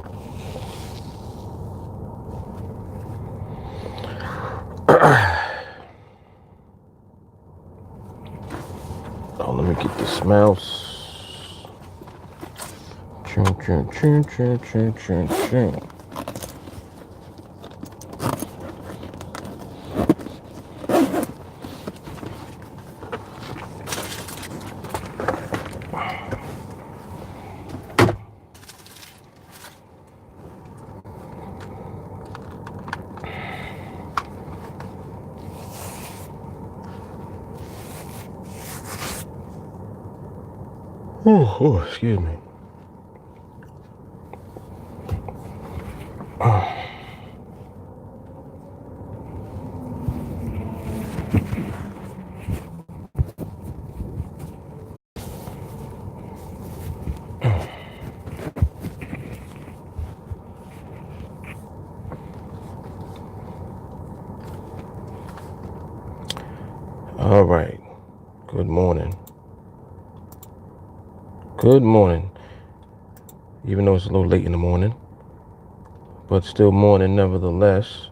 Oh, let me get this mouse. Ching, ching, ching, ching, ching, ching, ching. Oh, excuse me. All right. Good morning. Good morning. Even though it's a little late in the morning, but still morning nevertheless.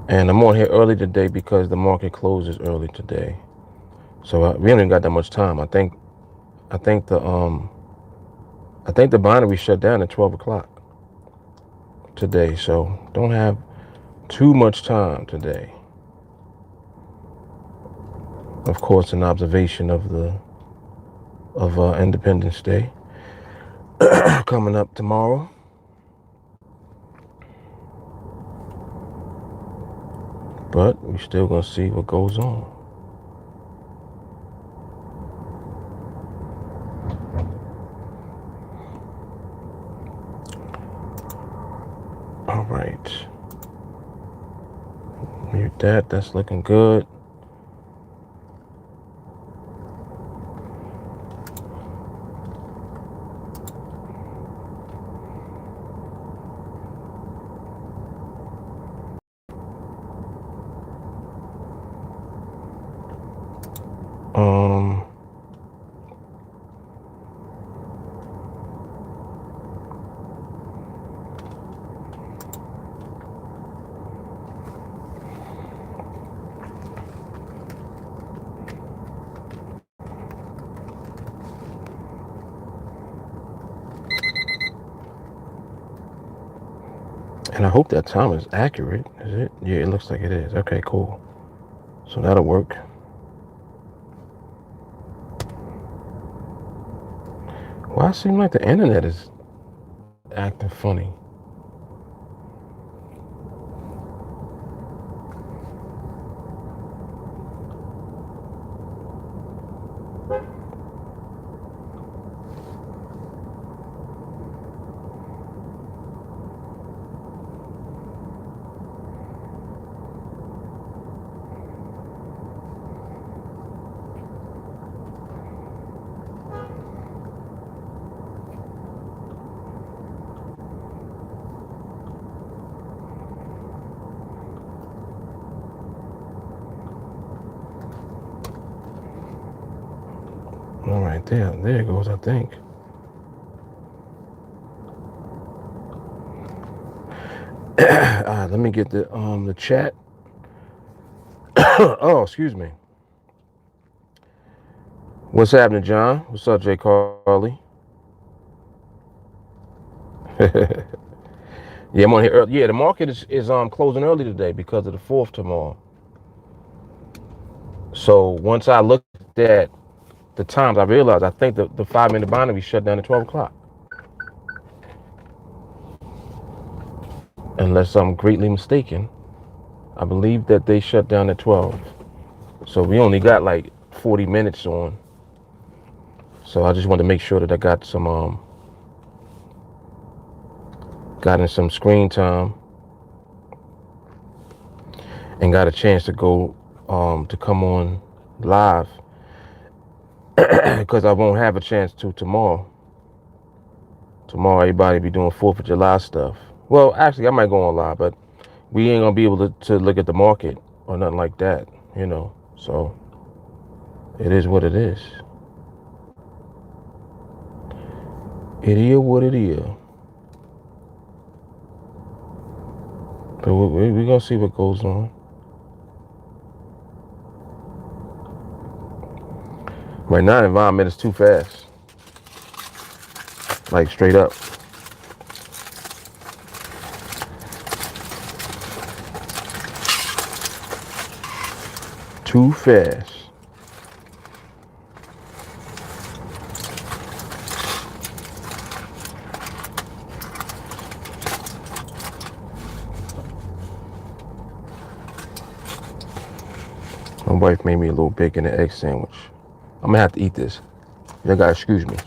And I'm on here early today because the market closes early today. So we haven't got that much time. I think the binary shut down at 12 o'clock today. So don't have too much time today. Of course, an observation of Independence Day coming up tomorrow. But we're still gonna see what goes on. All right. Mute that. That's looking good. And I hope that time is accurate. Is it? Yeah, it looks like it is. Okay, cool. So that'll work. Why it seems like the internet is acting funny? All right, there it goes, I think. Let me get the chat. Oh, excuse me. What's happening, John? What's up, Jay Carly? Yeah, I'm on here early. Yeah, the market is closing early today because of the 4th tomorrow. So once I looked at the times, I realized I think the 5-minute binary shut down at 12 o'clock. Unless I'm greatly mistaken, I believe that they shut down at 12. So we only got like 40 minutes on. So I just wanted to make sure that I got in some screen time and got a chance to go to come on live because I won't have a chance to tomorrow. Tomorrow everybody be doing 4th of July stuff. Well, actually I might go on live, but we ain't gonna be able to look at the market or nothing like that, So it is what it is. It is what it is. But we're gonna see what goes on. Right now, the environment is too fast. Like straight up. Too fast. My wife made me a little bacon and egg sandwich. I'm gonna have to eat this. You gotta excuse me.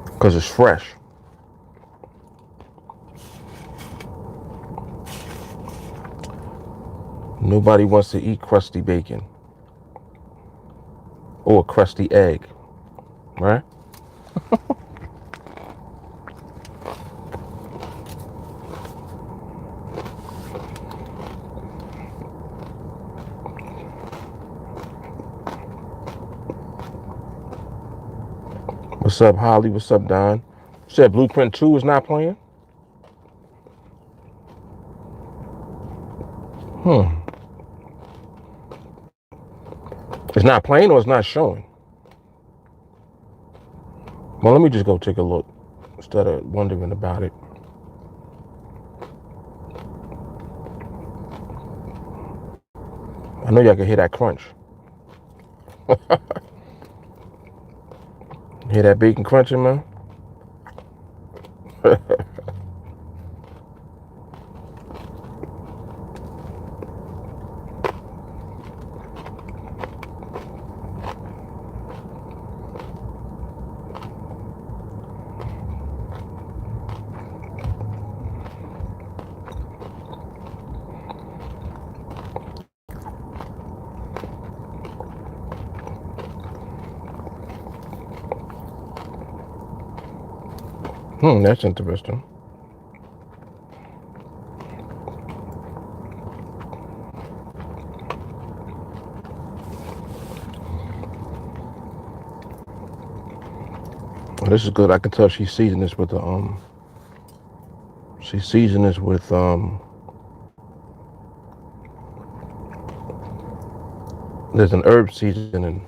Because it's fresh. Nobody wants to eat crusty bacon. Or a crusty egg. Right? What's up, Holly? What's up, Don? You said Blueprint 2 is not playing? It's not playing or it's not showing? Well, let me just go take a look instead of wondering about it. I know y'all can hear that crunch. Hear that bacon crunching, man? That's interesting. Well, this is good. I can tell she's seasoning this with the she's seasoning this with there's an herb seasoning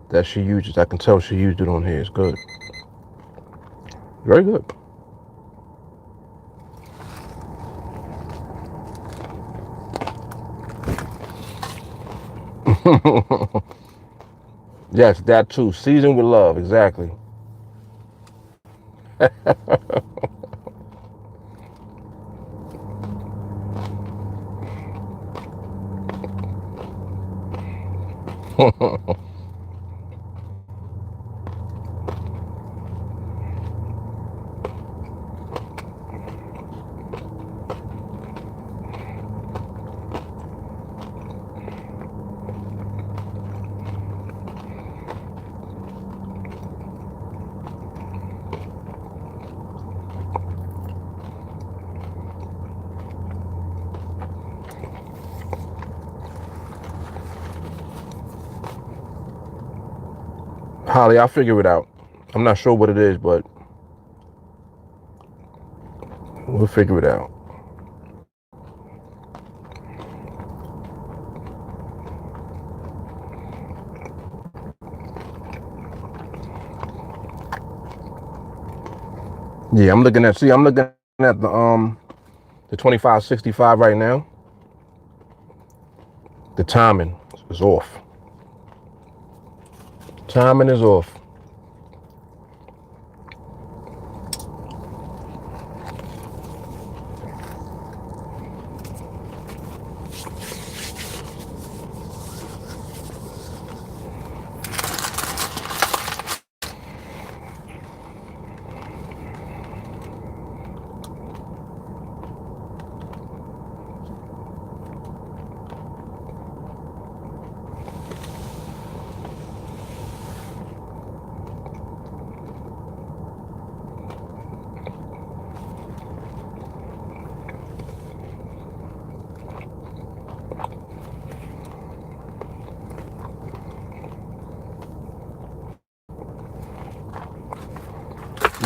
that she uses. I can tell she used it on here. It's good. Very good. Yes, that too. Seasoned with love, exactly. Holly, I'll figure it out. I'm not sure what it is, but we'll figure it out. Yeah, I'm looking at the 2565 right now. The timing is off. Timing is off.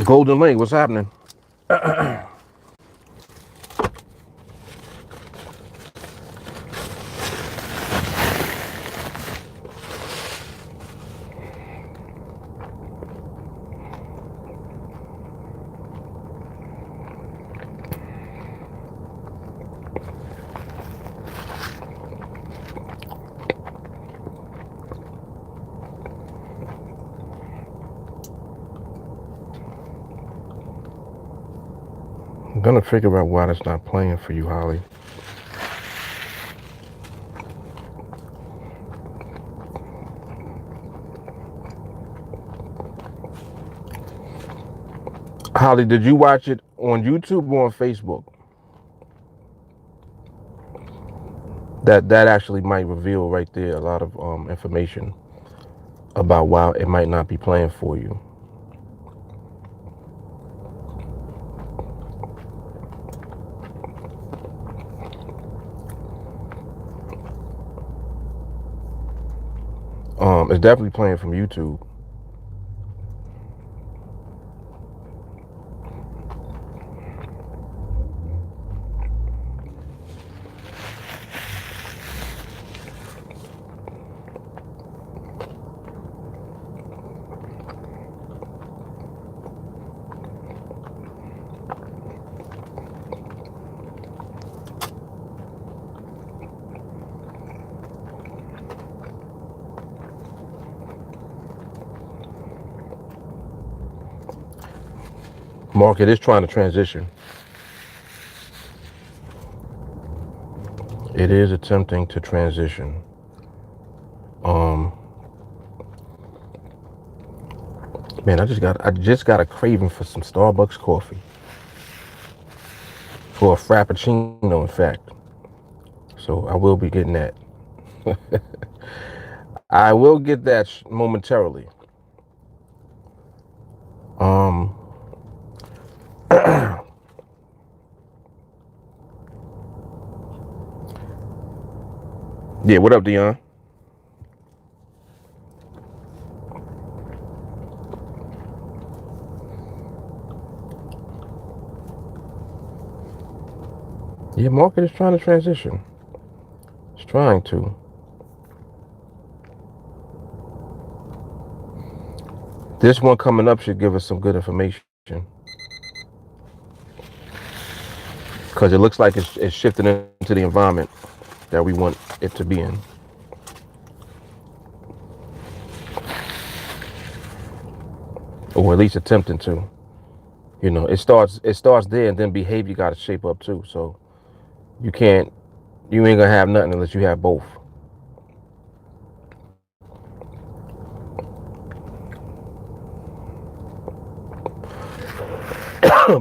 Golden Link, what's happening? I'm gonna figure out why that's not playing for you, Holly. Holly, did you watch it on YouTube or on Facebook? That actually might reveal right there a lot of information about why it might not be playing for you. It's definitely playing from YouTube. Market is trying to transition. It is attempting to transition. Man, I just got a craving for some Starbucks coffee. For a Frappuccino, in fact. So I will be getting that. I will get that momentarily. Yeah, what up, Dion? Yeah, market is trying to transition. It's trying to. This one coming up should give us some good information. Because it looks like it's shifting into the environment that we want it to be in. Or at least attempting to. You know, it starts there, and then behavior got to shape up too. So you ain't gonna have nothing unless you have both.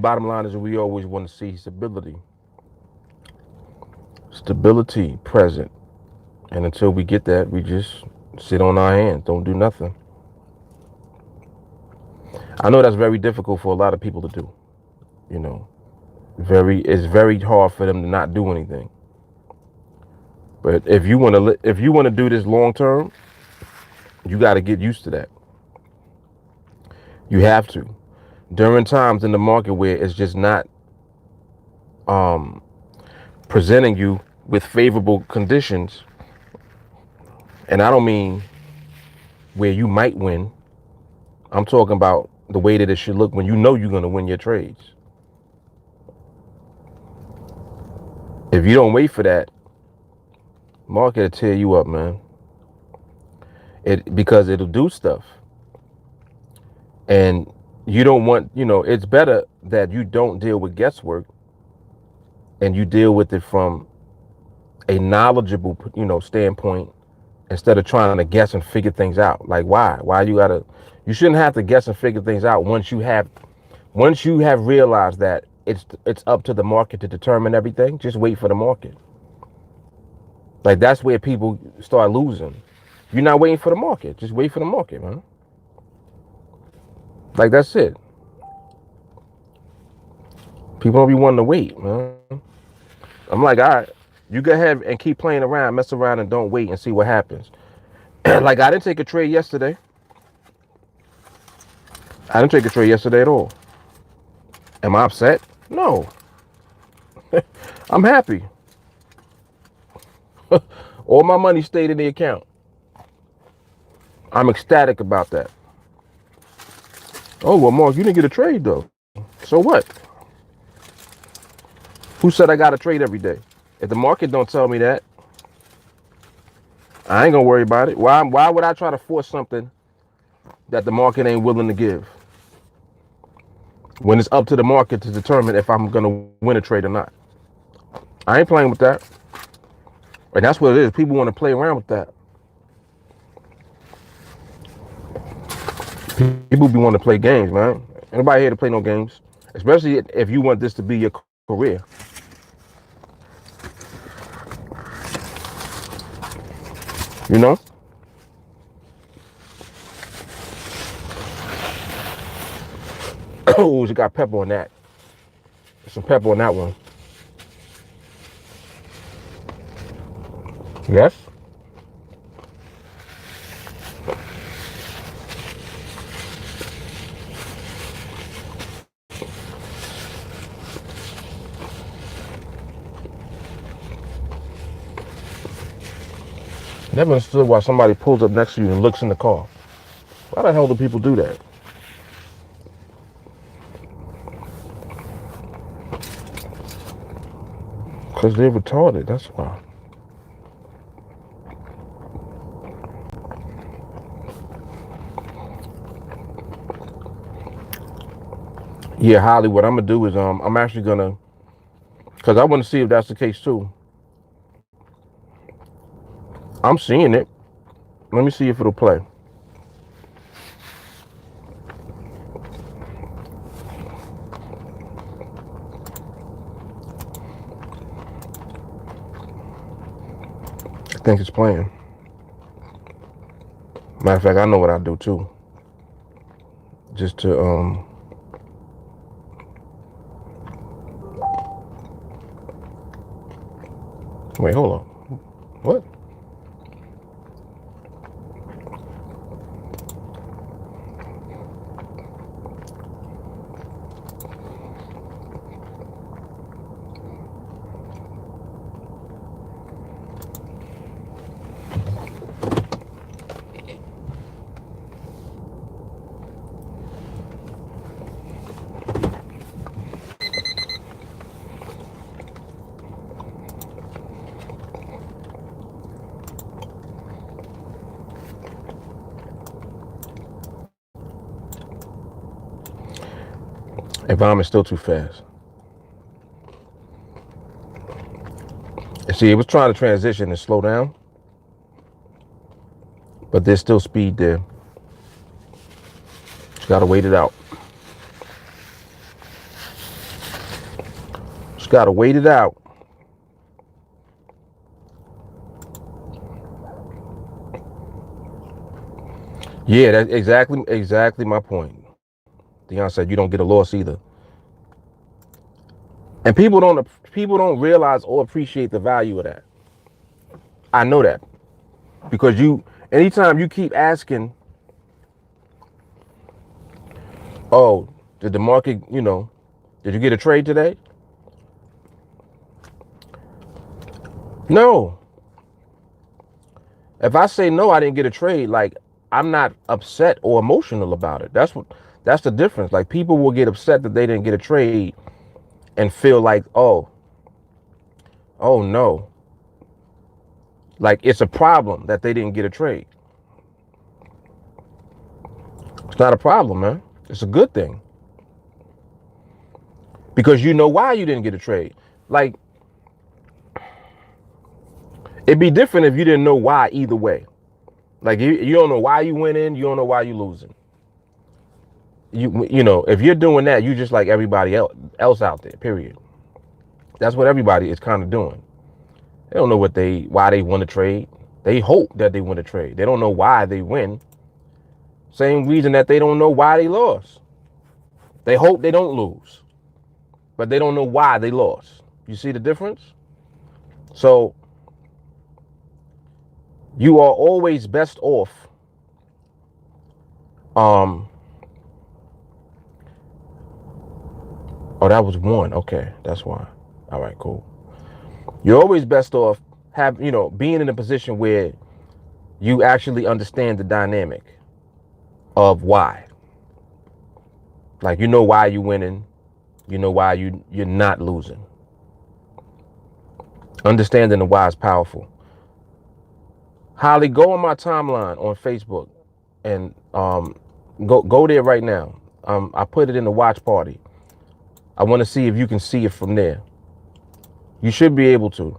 Bottom line is we always want to see stability. Stability present. And until we get that, we just sit on our hands, don't do nothing. I know that's very difficult for a lot of people to do. You know, it's very hard for them to not do anything. But if you want to do this long term, you got to get used to that. You have to. During times in the market where it's just not presenting you with favorable conditions, and I don't mean where you might win. I'm talking about the way that it should look when you know you're going to win your trades. If you don't wait for that, market will tear you up, man. Because it'll do stuff. And you don't want, it's better that you don't deal with guesswork and you deal with it from a knowledgeable, standpoint instead of trying to guess and figure things out. Like why? You shouldn't have to guess and figure things out once you have realized that it's up to the market to determine everything. Just wait for the market. Like that's where people start losing. You're not waiting for the market. Just wait for the market, man. Like that's it. People don't be wanting to wait, man. I'm like, all right, you go ahead and keep playing around, mess around, and don't wait and see what happens. Like I didn't take a trade yesterday. I didn't take a trade yesterday at all. Am I upset? No. I'm happy. All my money stayed in the account. I'm ecstatic about that. Oh, well, Mark, you didn't get a trade, though. So what? Who said I got to trade every day? If the market don't tell me that, I ain't going to worry about it. Why would I try to force something that the market ain't willing to give when it's up to the market to determine if I'm going to win a trade or not? I ain't playing with that. And that's what it is. People want to play around with that. People be wanting to play games, man. Anybody here to play no games? Especially if you want this to be your career. You know? Oh, you got pepper on that. Some pepper on that one. Yes? Never understood why somebody pulls up next to you and looks in the car. Why the hell do people do that? Because they're retarded, that's why. Yeah, Holly, what I'm going to do is I'm actually going to, because I want to see if that's the case too. I'm seeing it. Let me see if it'll play. I think it's playing. Matter of fact, I know what I do too. Just to wait, hold on. What? Environment's still too fast. And see, it was trying to transition and slow down, but there's still speed there. Just gotta wait it out. Just gotta wait it out. Yeah, that's exactly my point. Deion said you don't get a loss either. And people don't realize or appreciate the value of that. I know that. Because anytime you keep asking, oh, did the market, did you get a trade today? No. If I say no, I didn't get a trade, like I'm not upset or emotional about it. That's the difference. Like people will get upset that they didn't get a trade and feel like, oh no. Like it's a problem that they didn't get a trade. It's not a problem, man. It's a good thing. Because you know why you didn't get a trade. Like, it'd be different if you didn't know why either way. Like, you don't know why you winning, you don't know why you losing. If you're doing that, you just like everybody else out there, period. That's what everybody is kind of doing. They don't know why they won a trade. They hope that they win a trade. They don't know why they win. Same reason that they don't know why they lost. They hope they don't lose, but they don't know why they lost. You see the difference? So you are always best off Oh, that was one. Okay, that's why. All right, cool. You're always best off being in a position where you actually understand the dynamic of why. Like, you know why you're winning, you know why you're not losing. Understanding the why is powerful. Holly, go on my timeline on Facebook and go there right now. I put it in the watch party. I want to see if you can see it from there. You should be able to,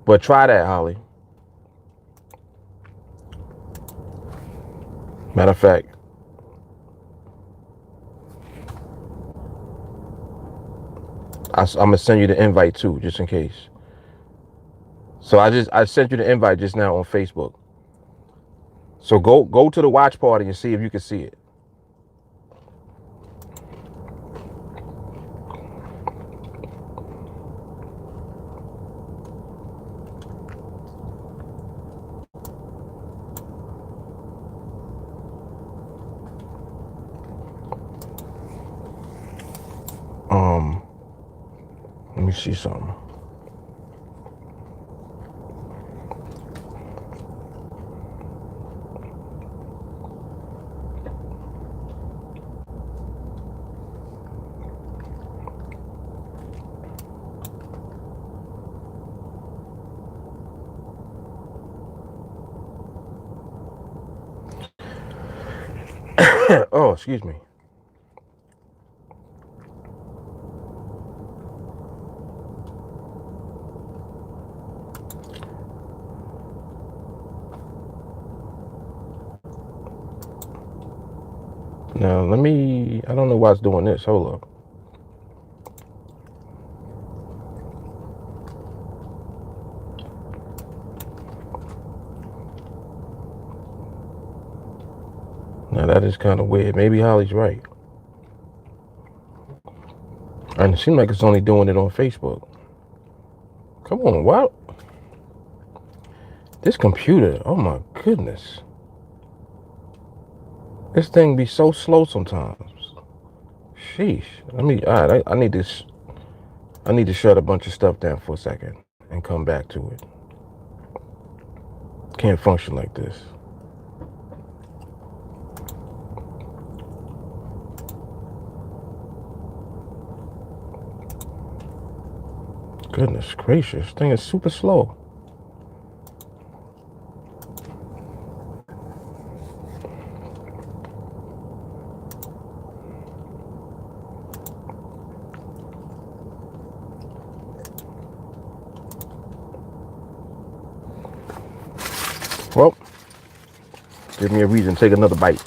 but try that, Holly. Matter of fact, I'm gonna send you the invite too, just in case. So I sent you the invite just now on Facebook. So go to the watch party and see if you can see it. Let me see something. Oh, excuse me. Now I don't know why it's doing this. Hold up. Now that is kind of weird. Maybe Holly's right. And it seems like it's only doing it on Facebook. Come on, what? This computer, oh my goodness. This thing be so slow sometimes. Sheesh. All right, I need to shut a bunch of stuff down for a second and come back to it. Can't function like this. Goodness gracious, this thing is super slow. Well, give me a reason to take another bite.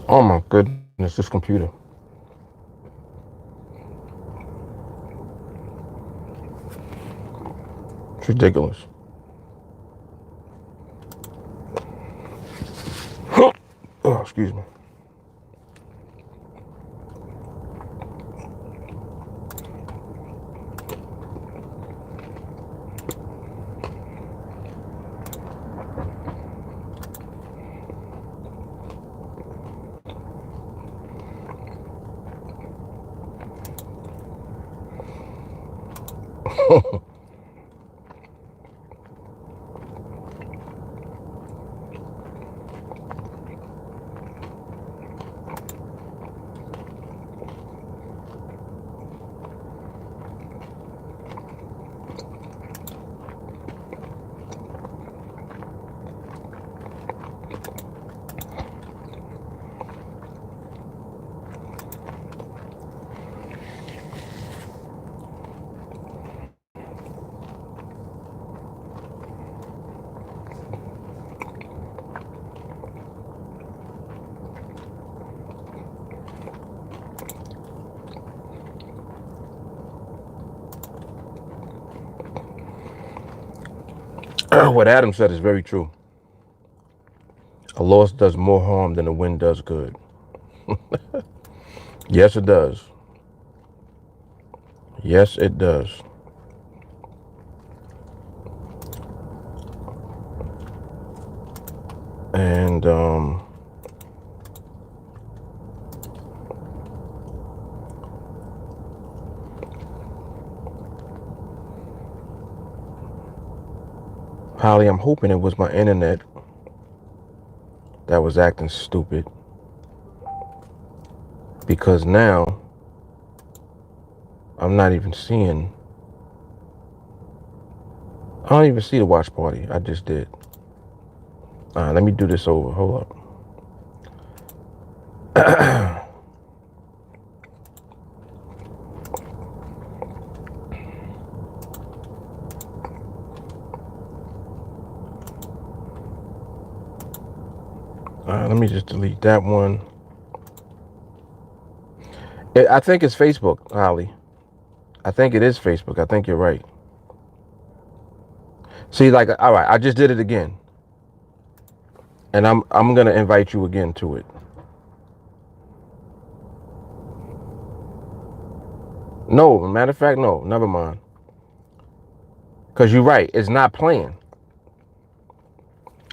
Oh my goodness, this computer. It's ridiculous. Oh, excuse me. What Adam said is very true. A loss does more harm than a win does good. Yes, it does. Yes, it does. And Holly, I'm hoping it was my internet that was acting stupid, because now I'm not even seeing. I don't even see the watch party. I just did. Let me do this over. Hold up. Let me just delete that one. I think it's Facebook, Holly. I think it is Facebook. I think you're right. See, like, all right, I just did it again, and I'm gonna invite you again to it. No, matter of fact, no, never mind. Because you're right, it's not playing.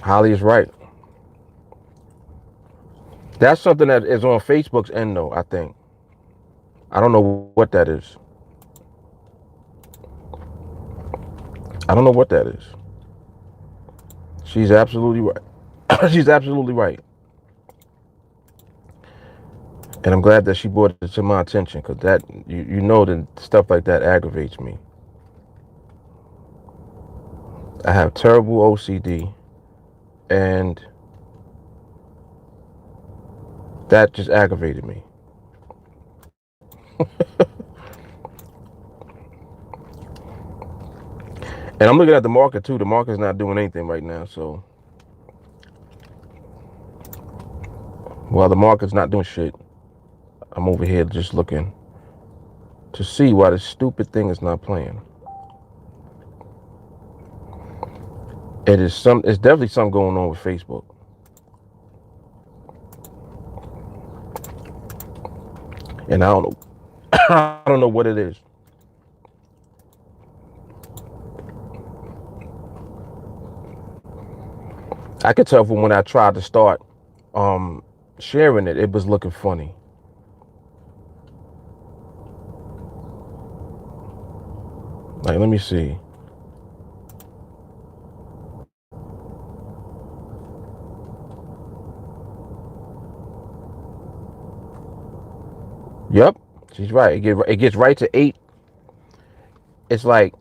Holly is right. That's something that is on Facebook's end, though, I think. I don't know what that is. I don't know what that is. She's absolutely right. She's absolutely right. And I'm glad that she brought it to my attention, because that, you know that stuff like that aggravates me. I have terrible OCD, and that just aggravated me. And I'm looking at the market too. The market's not doing anything right now, so while the market's not doing shit, I'm over here just looking to see why this stupid thing is not playing. It's definitely something going on with Facebook. And I don't know I don't know what it is. I could tell from when I tried to start sharing it, it was looking funny. Like, let me see. Yep, she's right. It gets right to 8. It's like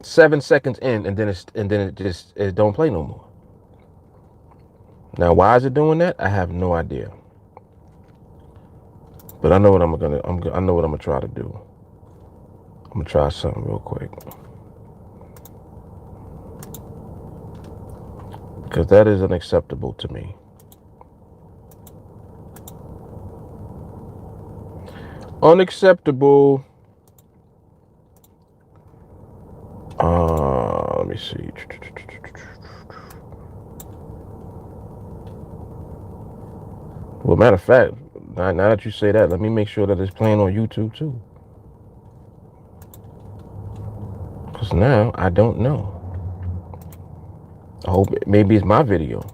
7 seconds in, and then it don't play no more. Now, why is it doing that? I have no idea. But I know what I'm gonna try to do. I'm gonna try something real quick, because that is unacceptable to me. Unacceptable. Let me see. Well, matter of fact, now that you say that, let me make sure that it's playing on YouTube too. Because now I don't know. I hope maybe it's my video.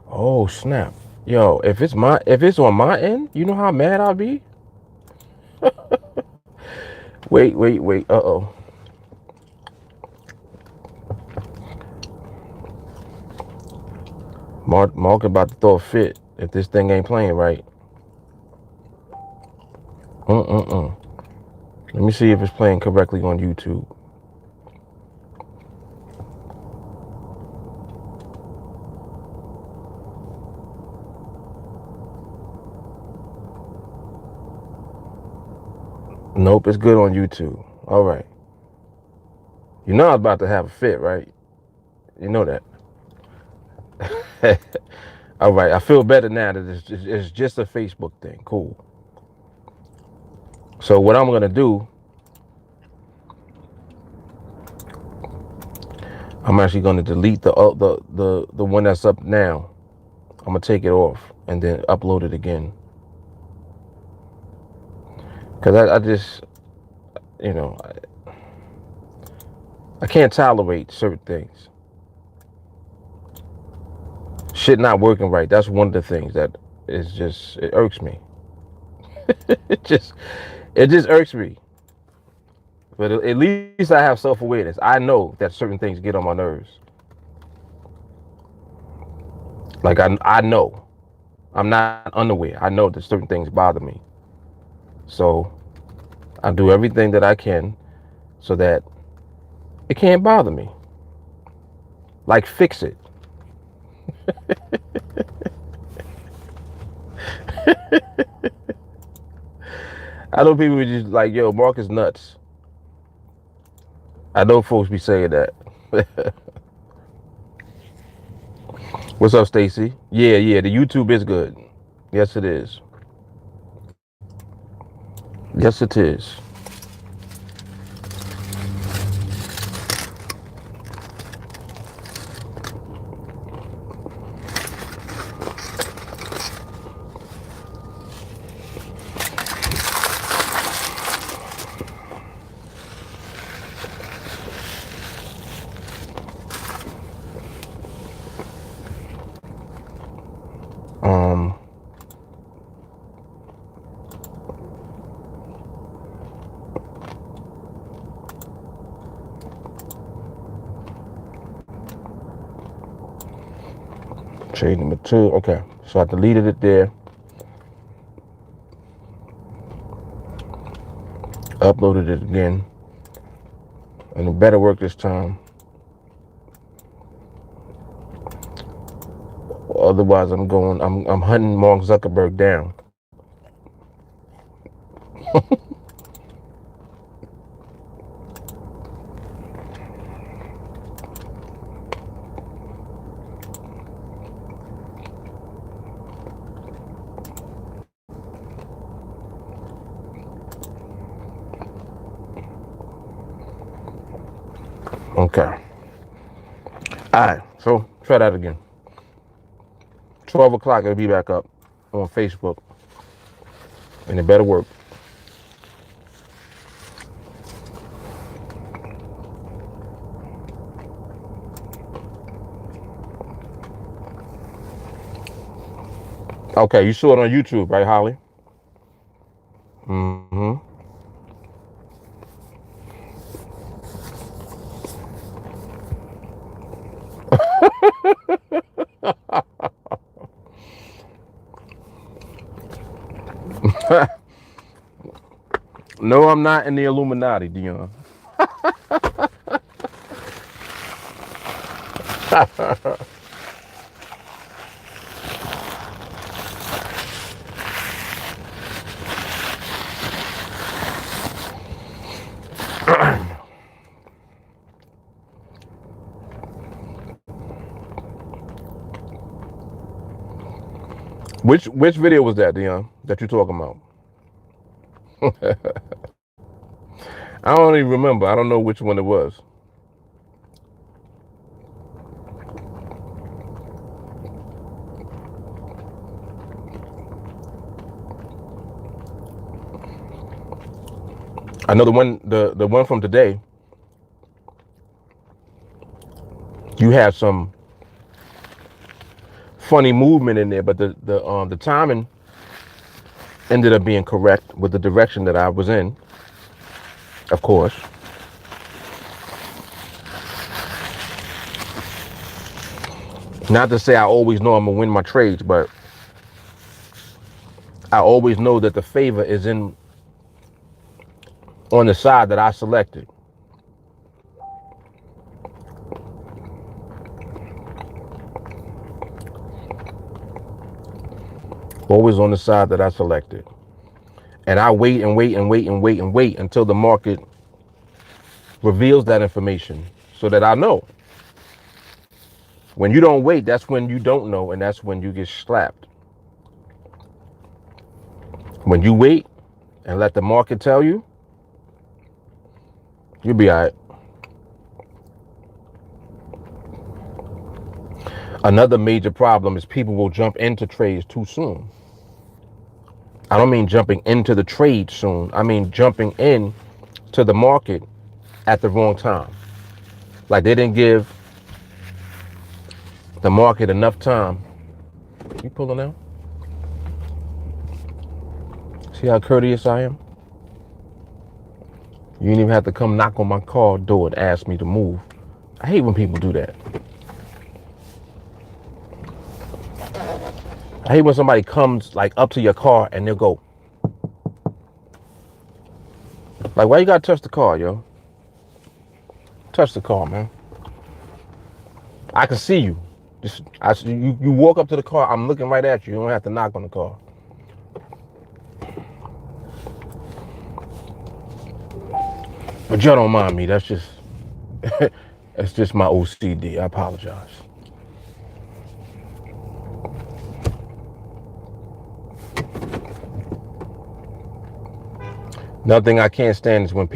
Oh snap! Yo, if it's on my end, you know how mad I'll be. Wait. Uh-oh. Mark about to throw a fit if this thing ain't playing right. Let me see if it's playing correctly on YouTube. Nope, it's good on YouTube. All right. You know I was about to have a fit, right? You know that. All right, I feel better now that it's just a Facebook thing. Cool. So what I'm gonna do, I'm actually going to delete the one that's up now. I'm going to take it off and then upload it again. Because I just, you know, I can't tolerate certain things. Shit not working right. That's one of the things that is just, it irks me. it just irks me. But at least I have self-awareness. I know that certain things get on my nerves. Like I know. I'm not unaware. I know that certain things bother me. So I do everything that I can so that it can't bother me. Like fix it. I know people are just like, yo, Mark is nuts. I know folks be saying that. What's up, Stacy? Yeah, the YouTube is good. Yes, it is. Yes, it is. Trade number 2. Okay, so I deleted it there. Uploaded it again, and it better work this time. Otherwise, I'm hunting Mark Zuckerberg down. Okay. All right, so try that again. 12 o'clock, it'll be back up on Facebook, and it better work. Okay, you saw it on YouTube, right, Holly? Mm-hmm. No, I'm not in the Illuminati, Dion. Which video was that, Dion, that you're talking about? I don't even remember. I don't know which one it was. I know the one from today. You had some funny movement in there, but the timing ended up being correct with the direction that I was in, of course. Not to say I always know I'm gonna win my trades, but I always know that the favor is on the side that I selected. Always on the side that I selected. And I wait and wait and wait and wait and wait until the market reveals that information so that I know. When you don't wait, that's when you don't know, and that's when you get slapped. When you wait and let the market tell you, you'll be all right. Another major problem is people will jump into trades too soon. I don't mean jumping into the trade soon. I mean jumping in to the market at the wrong time. Like they didn't give the market enough time. You pulling out? See how courteous I am? You didn't even have to come knock on my car door and ask me to move. I hate when people do that. I hate when somebody comes like up to your car and they'll go, like, why you gotta touch the car, yo? Touch the car, man. I can see you. You walk up to the car, I'm looking right at you. You don't have to knock on the car. But y'all don't mind me. That's just that's just my OCD. I apologize. Another thing I can't stand is when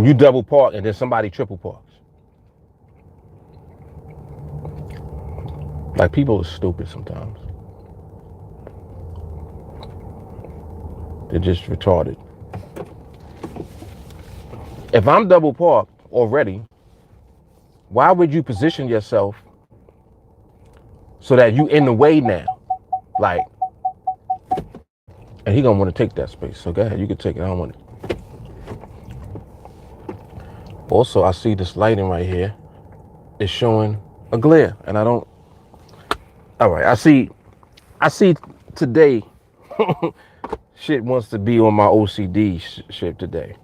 you double park and then somebody triple parks. Like, people are stupid sometimes. They're just retarded. If I'm double parked already, why would you position yourself so that you in the way now? Like, and he gonna want to take that space. So go ahead, you can take it. I don't want it. Also, I see this lighting right here. It's showing a glare, and I don't. All right, I see today. Shit wants to be on my OCD shit today.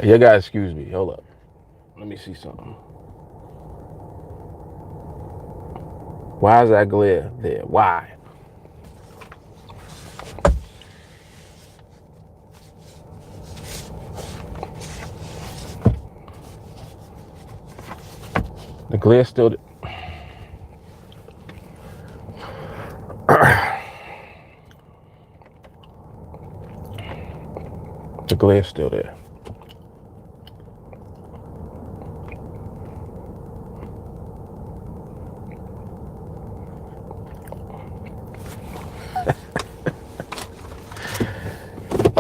You gotta excuse me. Hold up. Let me see something. Why is that glare there? Why? The glare still. The glare's still there.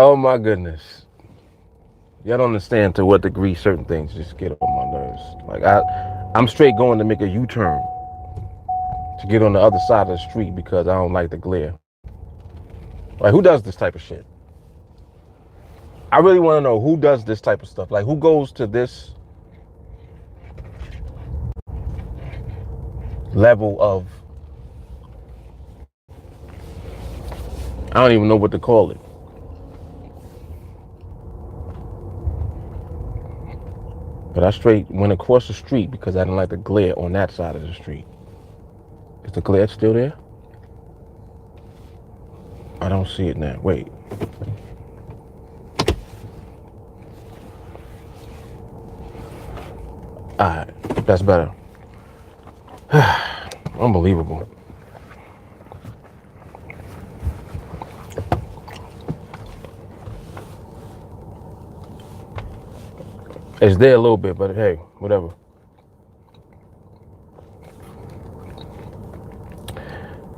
Oh my goodness. Y'all don't understand to what degree certain things just get on my nerves. Like I'm straight going to make a U-turn to get on the other side of the street because I don't like the glare. Like, who does this type of shit? I really want to know who does this type of stuff. Like, who goes to this level of, I don't even know what to call it. But I straight went across the street because I didn't like the glare on that side of the street. Is the glare still there? I don't see it now. Wait. Alright, that's better. Unbelievable. It's there a little bit, but hey, whatever.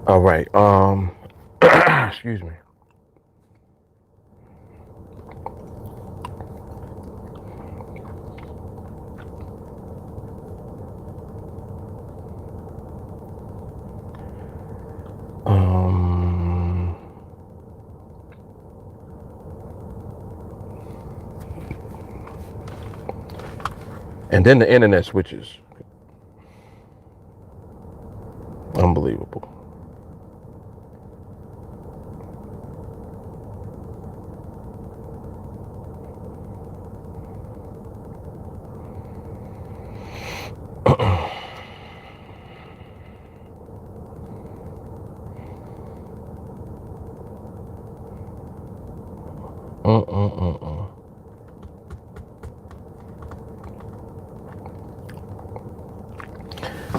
All right. Excuse me. And then the internet switches. Unbelievable.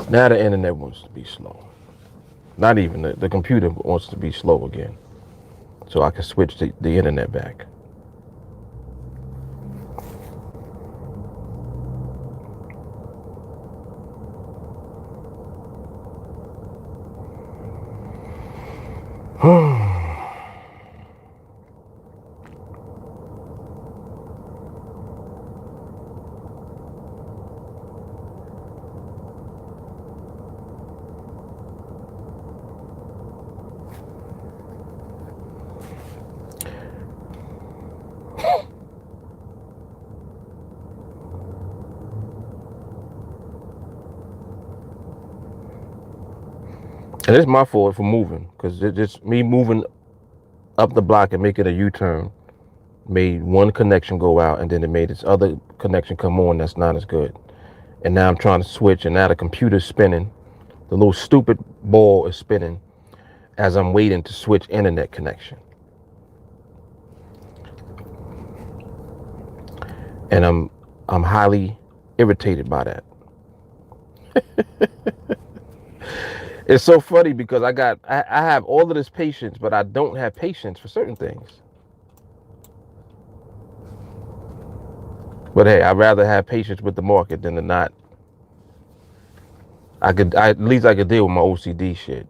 Now the internet wants to be slow. Not even the computer wants to be slow again. So I can switch the internet back. And it's my fault for moving, because it's just me moving up the block and making a U-turn made one connection go out, and then it made this other connection come on that's not as good. And now I'm trying to switch, and now the computer's spinning. The little stupid ball is spinning as I'm waiting to switch internet connection. And I'm highly irritated by that. It's so funny because I have all of this patience, but I don't have patience for certain things. But hey, I'd rather have patience with the market than to not. At least I could deal with my OCD shit.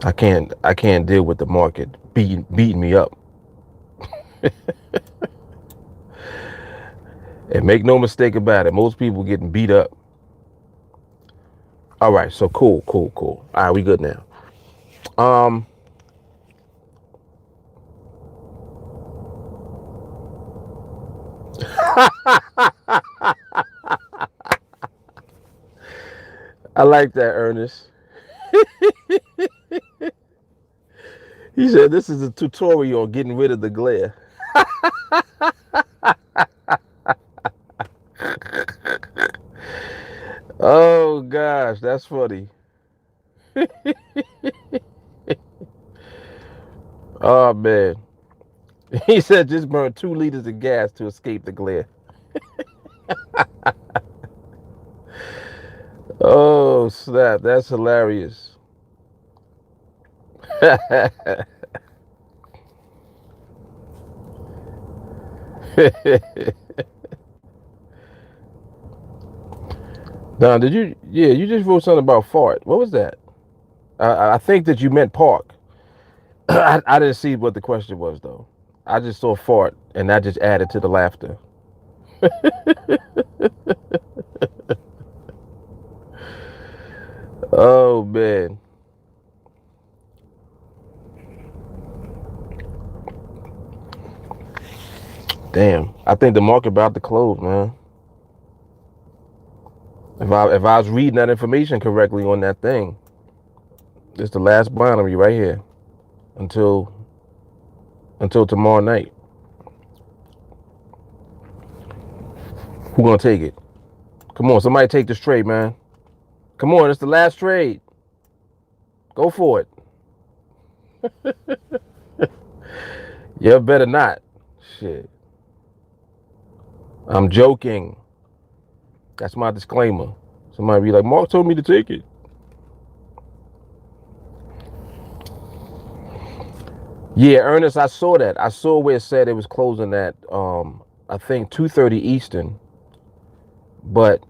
I can't deal with the market beating me up. And make no mistake about it, most people getting beat up. All right, so cool. All right, we good now. I like that, Ernest. He said this is a tutorial on getting rid of the glare. Oh gosh, that's funny. Oh man. He said just burn 2 liters of gas to escape the glare. Oh snap, that's hilarious. Don, you just wrote something about fart. What was that? I think that you meant park. I didn't see what the question was though. I just saw fart and that just added to the laughter. Oh man. Damn. I think the market about to close, man. If I was reading that information correctly on that thing, it's the last binary right here until tomorrow night. Who gonna take it? Come on, somebody take this trade, man. Come on, it's the last trade. Go for it. You better not. Shit. I'm joking. That's my disclaimer. Somebody be like, Mark told me to take it. Yeah, Ernest, I saw that. I saw where it said it was closing at I think 2:30 Eastern. But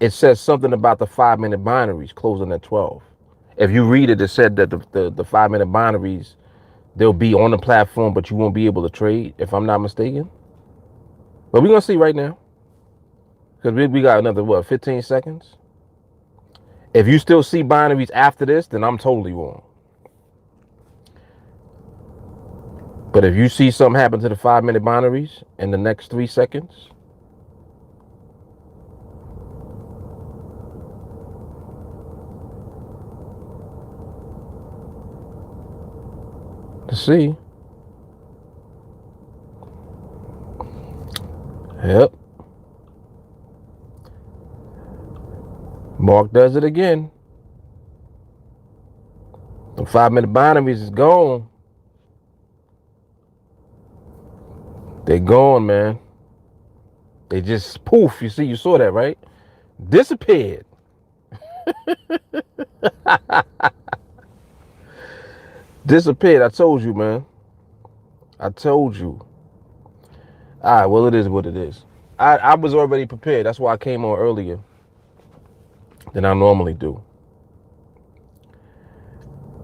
it says something about the 5-minute binaries closing at 12. If you read it, it said that the 5-minute binaries, they'll be on the platform, but you won't be able to trade, if I'm not mistaken. But we're going to see right now. Because we got another, 15 seconds? If you still see binaries after this, then I'm totally wrong. But if you see something happen to the 5-minute binaries in the next 3 seconds, to see. Yep. Mark does it again. The 5-minute binaries is gone. They're gone, man. They just poof. You saw that, right? Disappeared. Disappeared. I told you, man. I told you. All right, well, it is what it is. I was already prepared. That's why I came on earlier than I normally do.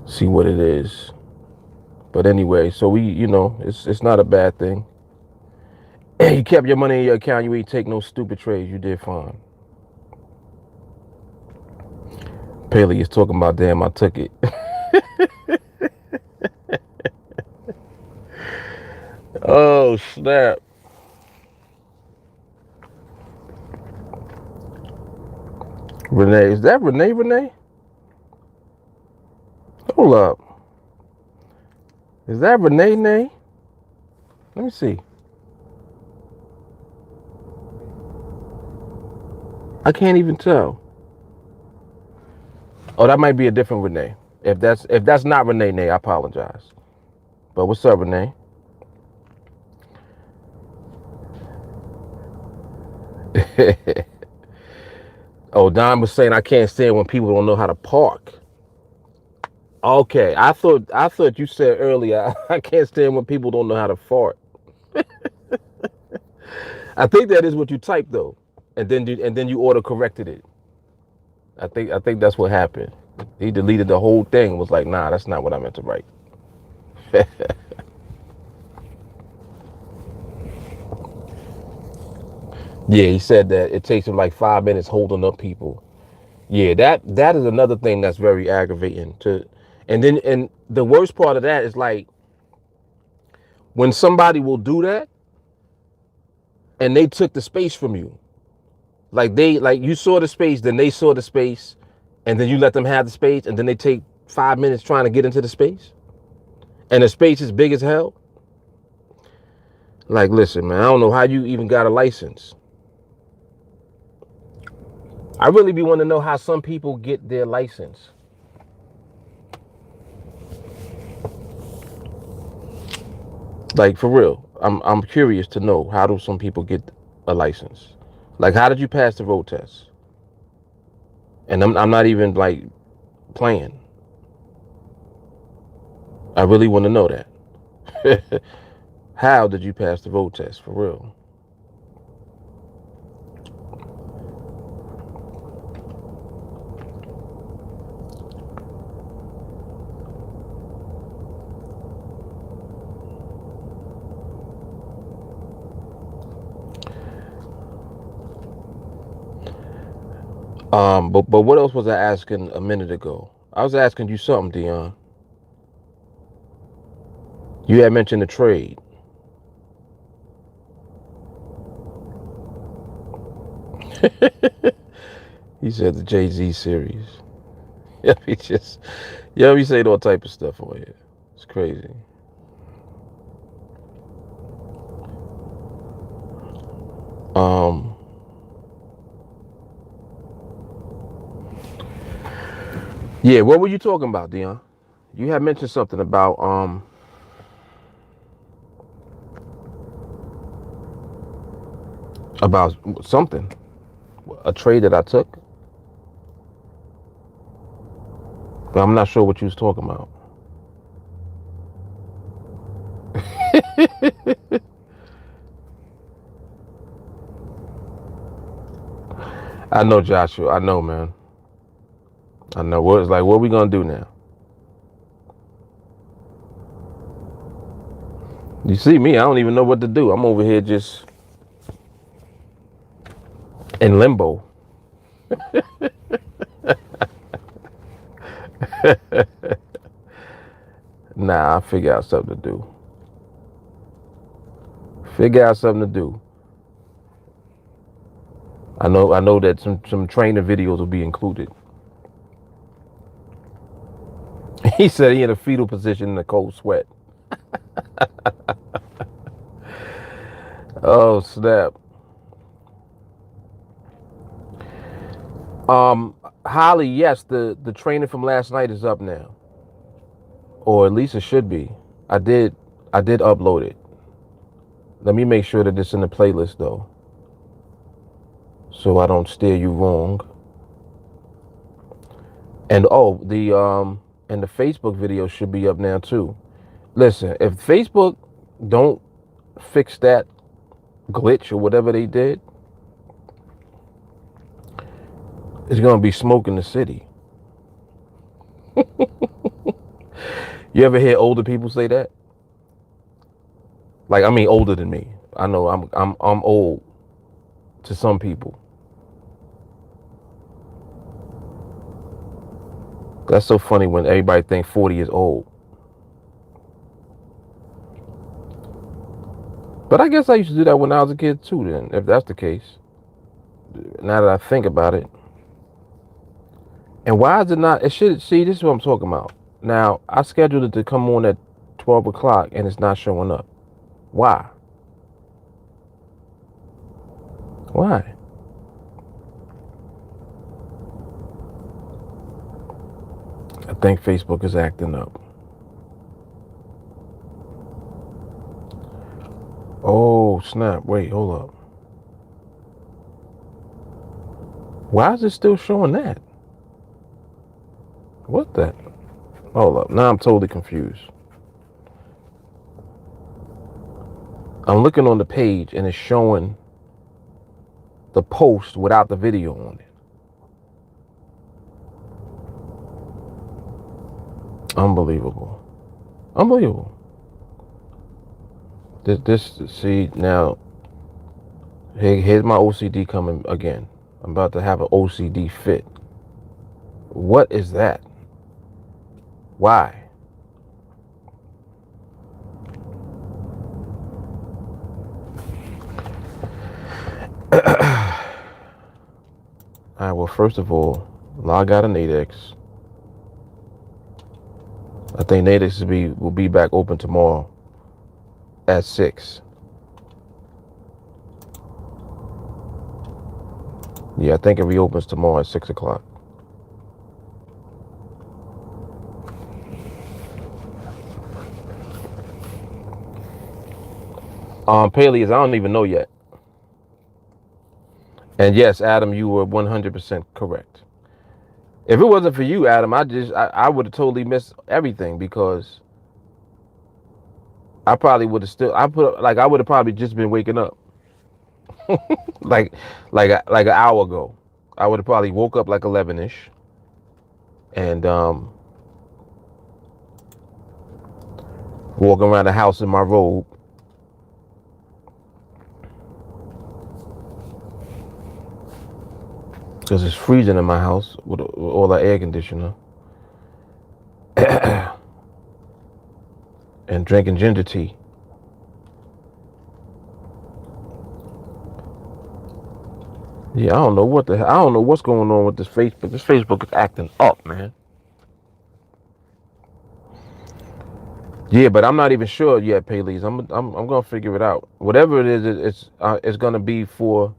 See what it is. But anyway, so it's not a bad thing. You kept your money in your account. You ain't take no stupid trades. You did fine. Paley is talking about, damn, I took it. Oh, snap. Renee, is that Renee? Hold up. Is that Renee? Let me see. I can't even tell. Oh, that might be a different Renee. If that's not Renee, I apologize. But what's up, Renee? Oh, Don was saying I can't stand when people don't know how to park. Okay, I thought you said earlier I can't stand when people don't know how to fart. I think that is what you typed though, and then you auto corrected it. I think that's what happened. He deleted the whole thing. Was like, nah, that's not what I meant to write. Yeah, he said that it takes him like 5 minutes holding up people. Yeah, that is another thing that's very aggravating and the worst part of that is like when somebody will do that and they took the space from you. Like you saw the space, then they saw the space, and then you let them have the space, and then they take 5 minutes trying to get into the space, and the space is big as hell. Like, listen, man, I don't know how you even got a license. I really be wanting to know how some people get their license. Like, for real, I'm curious to know, how do some people get a license? Like, how did you pass the road test? And I'm not even like playing. I really want to know that. How did you pass the road test for real? But what else was I asking a minute ago? I was asking you something, Dion. You had mentioned the trade. He said the Jay-Z series. Yeah, he saying all type of stuff on here. It's crazy. Um, yeah, what were you talking about, Dion? You had mentioned something about something, a trade that I took. But I'm not sure what you was talking about. I know, Joshua. I know, man. I know. What it's like. What are we gonna do now? You see me? I don't even know what to do. I'm over here just in limbo. Nah, I figure out something to do. Figure out something to do. I know that some training videos will be included. He said he in a fetal position in a cold sweat. Oh, snap. Holly, yes, the training from last night is up now, or at least it should be. I did upload it. Let me make sure that it's in the playlist though, so I don't steer you wrong. And and the Facebook video should be up now too. Listen, if Facebook don't fix that glitch or whatever they did, it's gonna be smoke in the city. You ever hear older people say that? Like, I mean, older than me. I know I'm old to some people. That's so funny when everybody think 40 is old. But I guess I used to do that when I was a kid too, then, if that's the case. Now that I think about it. And why is it not? It should, see, this is what I'm talking about. Now, I scheduled it to come on at 12 o'clock and it's not showing up. Why? Why? I think Facebook is acting up. Oh, snap. Wait, hold up. Why is it still showing that? What the? Hold up. Now I'm totally confused. I'm looking on the page and it's showing the post without the video on it. Unbelievable. Unbelievable. This see, now, here's my OCD coming again. I'm about to have an OCD fit. What is that? Why? Alright, well, first of all, log out of NADEX. I think NADEX will be back open tomorrow at 6. Yeah, I think it reopens tomorrow at 6 o'clock. Paleys, I don't even know yet. And yes, Adam, you were 100% correct. If it wasn't for you, Adam, I would have totally missed everything, because I probably would have I would have probably just been waking up. like an hour ago. I would have probably woke up like 11ish and walking around the house in my robe. Because it's freezing in my house with all the air conditioner. And drinking ginger tea. Yeah, I don't know what's going on with this Facebook. This Facebook is acting up, man. Yeah, but I'm not even sure yet, Paleys. I'm gonna figure it out. Whatever it is, it's gonna be for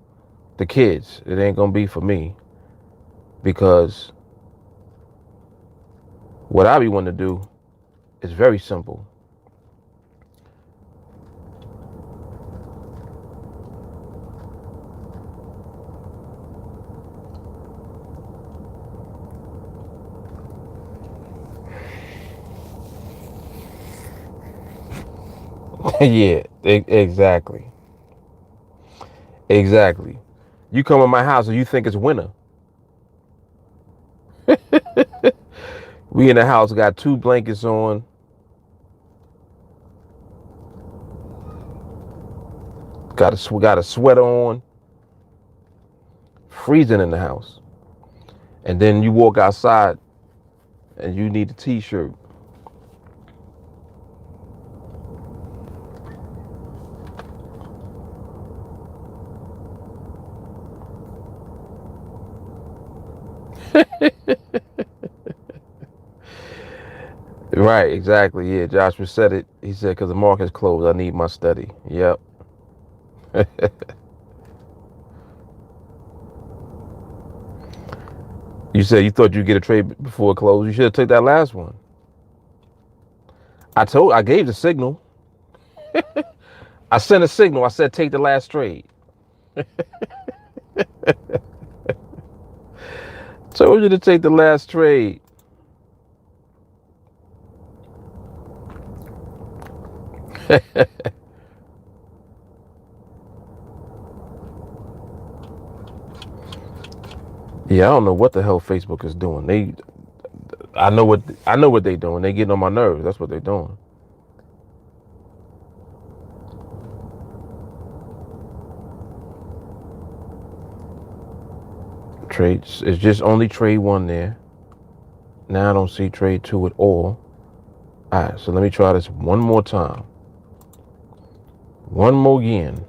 the kids. It ain't gonna be for me, because what I be wanting to do is very simple. Yeah, exactly. Exactly. You come in my house and you think it's winter. We in the house, got 2 blankets on. Got a sweater on. Freezing in the house. And then you walk outside and you need a t-shirt. Right, exactly. Yeah, Joshua said it. He said, because the market's closed, I need my study. Yep. You said you thought you'd get a trade before it closed. You should have took that last one. I gave the signal. I sent a signal. I said, take the last trade. Told you to take the last trade. Yeah, I don't know what the hell Facebook is doing. I know what they doing. They getting on my nerves. That's what they're doing. Trades. It's just only trade one there. Now I don't see trade two at all. All right, so let me try this one more time. One more again.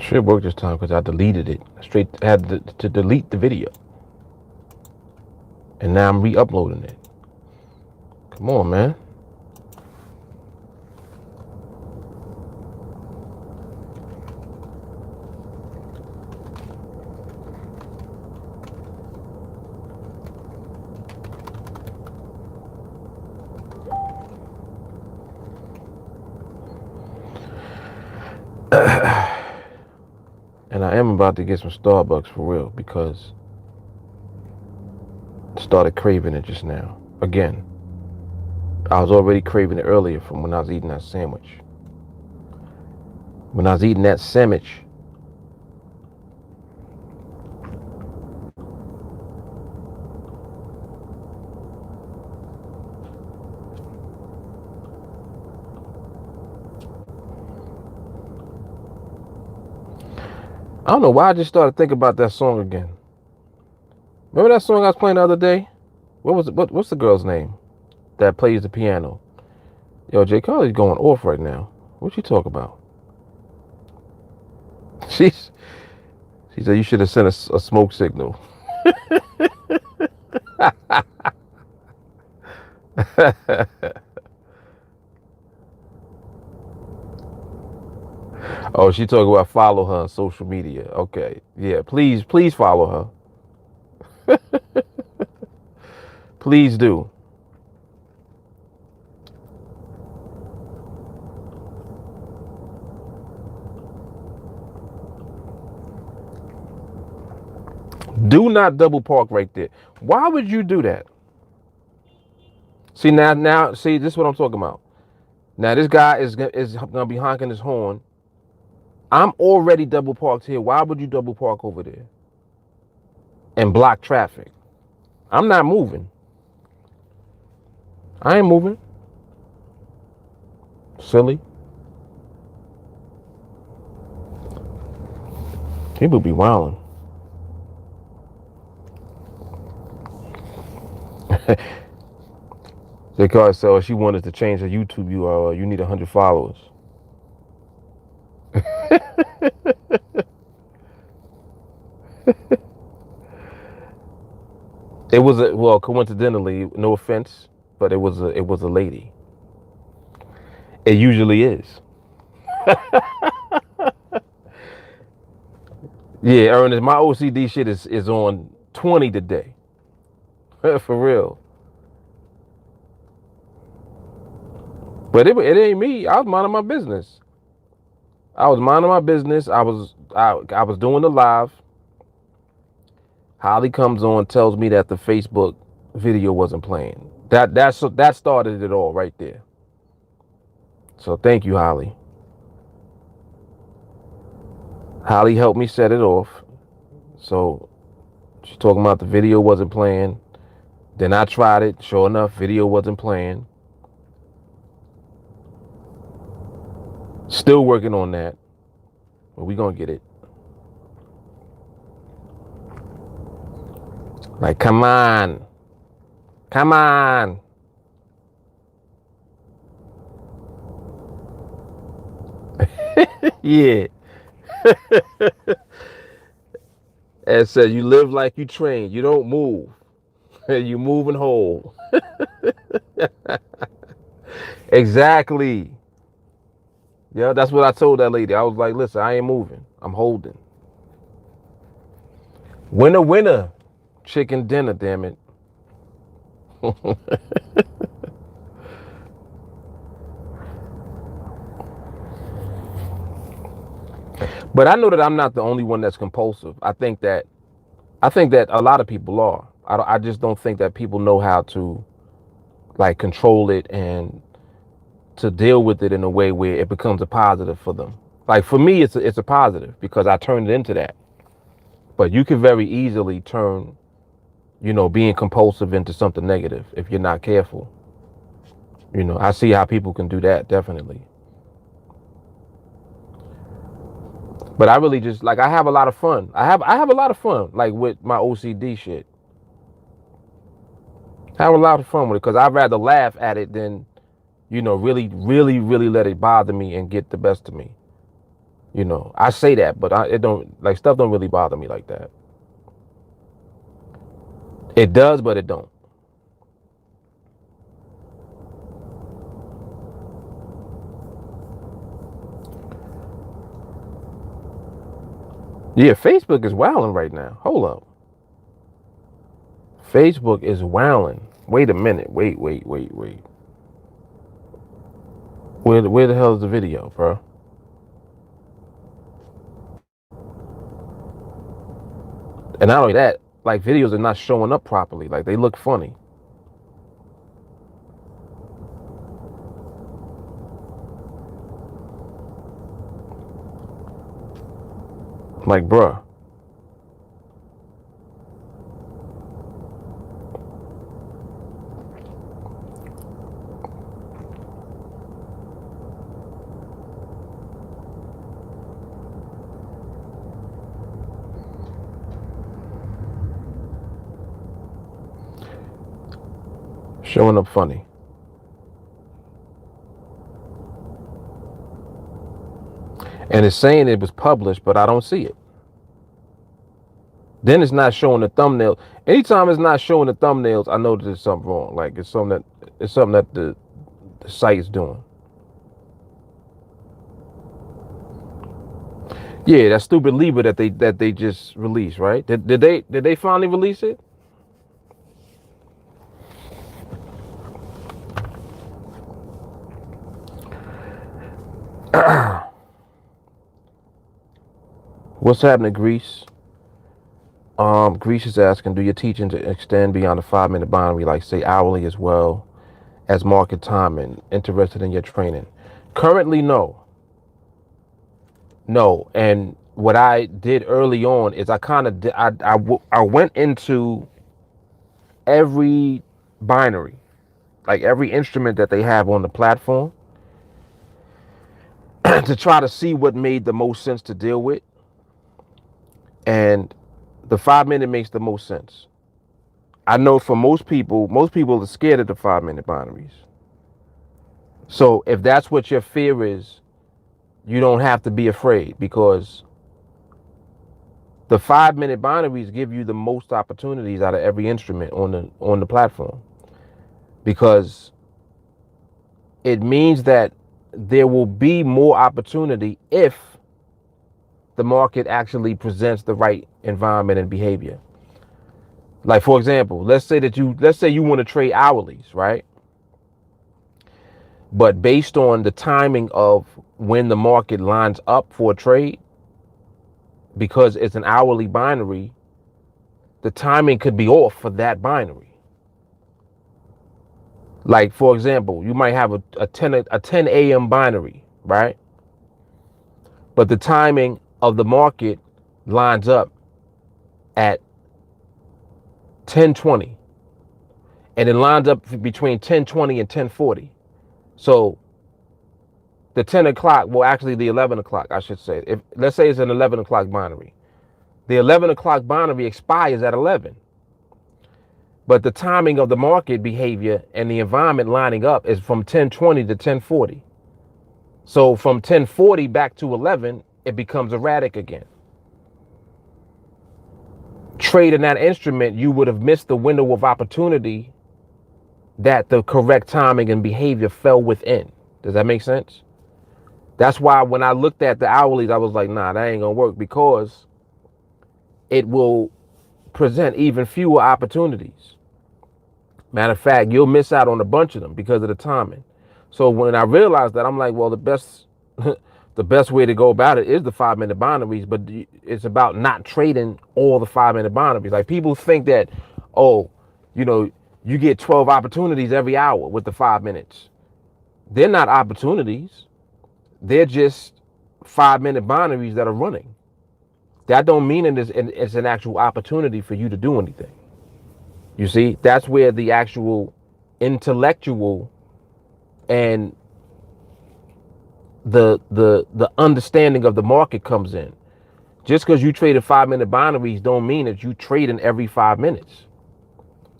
Should work this time because I deleted it. I had to delete the video. And now I'm re-uploading it. Come on, man. And I am about to get some Starbucks for real because I started craving it just now. Again, I was already craving it earlier from when I was eating that sandwich. When I was eating that sandwich, I don't know why I just started thinking about that song again. Remember that song I was playing the other day? What was it? What's the girl's name that plays the piano? Yo, Jay Carly's going off right now. What you talk about? She said you should have sent a smoke signal. Oh, she talking about follow her on social media. Okay, yeah, please follow her. Please do. Do not double park right there. Why would you do that? See now, see this is what I'm talking about. Now this guy is gonna be honking his horn. I'm already double parked here. Why would you double park over there and block traffic? I'm not moving. I ain't moving. Silly. People be wilding. Because so she wanted to change her YouTube URL. You need 100 followers. It was coincidentally, no offense, but it was a lady. It usually is. Yeah, Ernest, my OCD shit is on 20 today. For real. But it ain't me. I was minding my business. I was doing the live. Holly comes on, tells me that the Facebook video wasn't playing. That started it all right there. So thank you, Holly. Holly helped me set it off. So she's talking about the video wasn't playing. Then I tried it. Sure enough, video wasn't playing. Still working on that. But we gonna get it. Like, come on. Come on. Yeah. And said, you live like you train. You don't move. You move and hold. Exactly. Yeah, that's what I told that lady. I was like, listen, I ain't moving. I'm holding. Winner, winner. Chicken dinner, damn it. But I know that I'm not the only one that's compulsive. I think that a lot of people are. I just don't think that people know how to like control it and to deal with it in a way where it becomes a positive for them. Like for me, it's a positive because I turned it into that. But you can very easily turn, being compulsive into something negative if you're not careful. I see how people can do that, definitely. But I really just like I have a lot of fun. I have a lot of fun like with my OCD shit. I have a lot of fun with it because I'd rather laugh at it than, really, really, really let it bother me and get the best of me. I say that, but it don't like stuff don't really bother me like that. It does, but it don't. Yeah, Facebook is wilding right now. Hold up. Facebook is wilding. Wait a minute. Wait. Where the hell is the video, bro? And not only that, like videos are not showing up properly. Like they look funny. Like, bruh. Showing up funny. And it's saying it was published, but I don't see it. Then it's not showing the thumbnail. Anytime it's not showing the thumbnails, I know that there's something wrong. Like it's something that the site is doing. Yeah, that stupid Libra that they just released, right? Did they finally release it? What's happening, Greece? Greece is asking, do your teachings extend beyond the 5-minute binary, like say hourly as well as market timing? Interested in your training? Currently, no. No, and what I did early on is I kind of I went into every binary, like every instrument that they have on the platform, to try to see what made the most sense to deal with. And the 5-minute makes the most sense. I know for most people are scared of the 5-minute binaries. So if that's what your fear is, you don't have to be afraid because the 5-minute binaries give you the most opportunities out of every instrument on the platform, because it means that there will be more opportunity if the market actually presents the right environment and behavior. Like for example, let's say you want to trade hourlies, right? But based on the timing of when the market lines up for a trade, because it's an hourly binary, the timing could be off for that binary. Like for example, you might have a 10 a.m. binary, right? But the timing of the market lines up at 10:20, and it lines up between 10:20 and 10:40. So the 10 o'clock, well, actually the 11 o'clock, I should say. If let's say it's an 11 o'clock binary, the 11 o'clock binary expires at 11. But the timing of the market behavior and the environment lining up is from 10:20 to 10:40. So from 10:40 back to 11, it becomes erratic again. Trading that instrument, you would have missed the window of opportunity that the correct timing and behavior fell within. Does that make sense? That's why when I looked at the hourlies, I was like, nah, that ain't gonna work, because it will present even fewer opportunities. Matter of fact, you'll miss out on a bunch of them because of the timing. So when I realized that, I'm like, well, the the best way to go about it is the 5-minute binaries, but it's about not trading all the 5-minute binaries. Like people think that, oh, you know, you get 12 opportunities every hour with the 5 minutes. They're not opportunities. They're just 5-minute binaries that are running. That don't mean it's an actual opportunity for you to do anything. You see, that's where the actual intellectual and the understanding of the market comes in. Just because you trade in 5-minute binaries don't mean that you trade in every 5 minutes.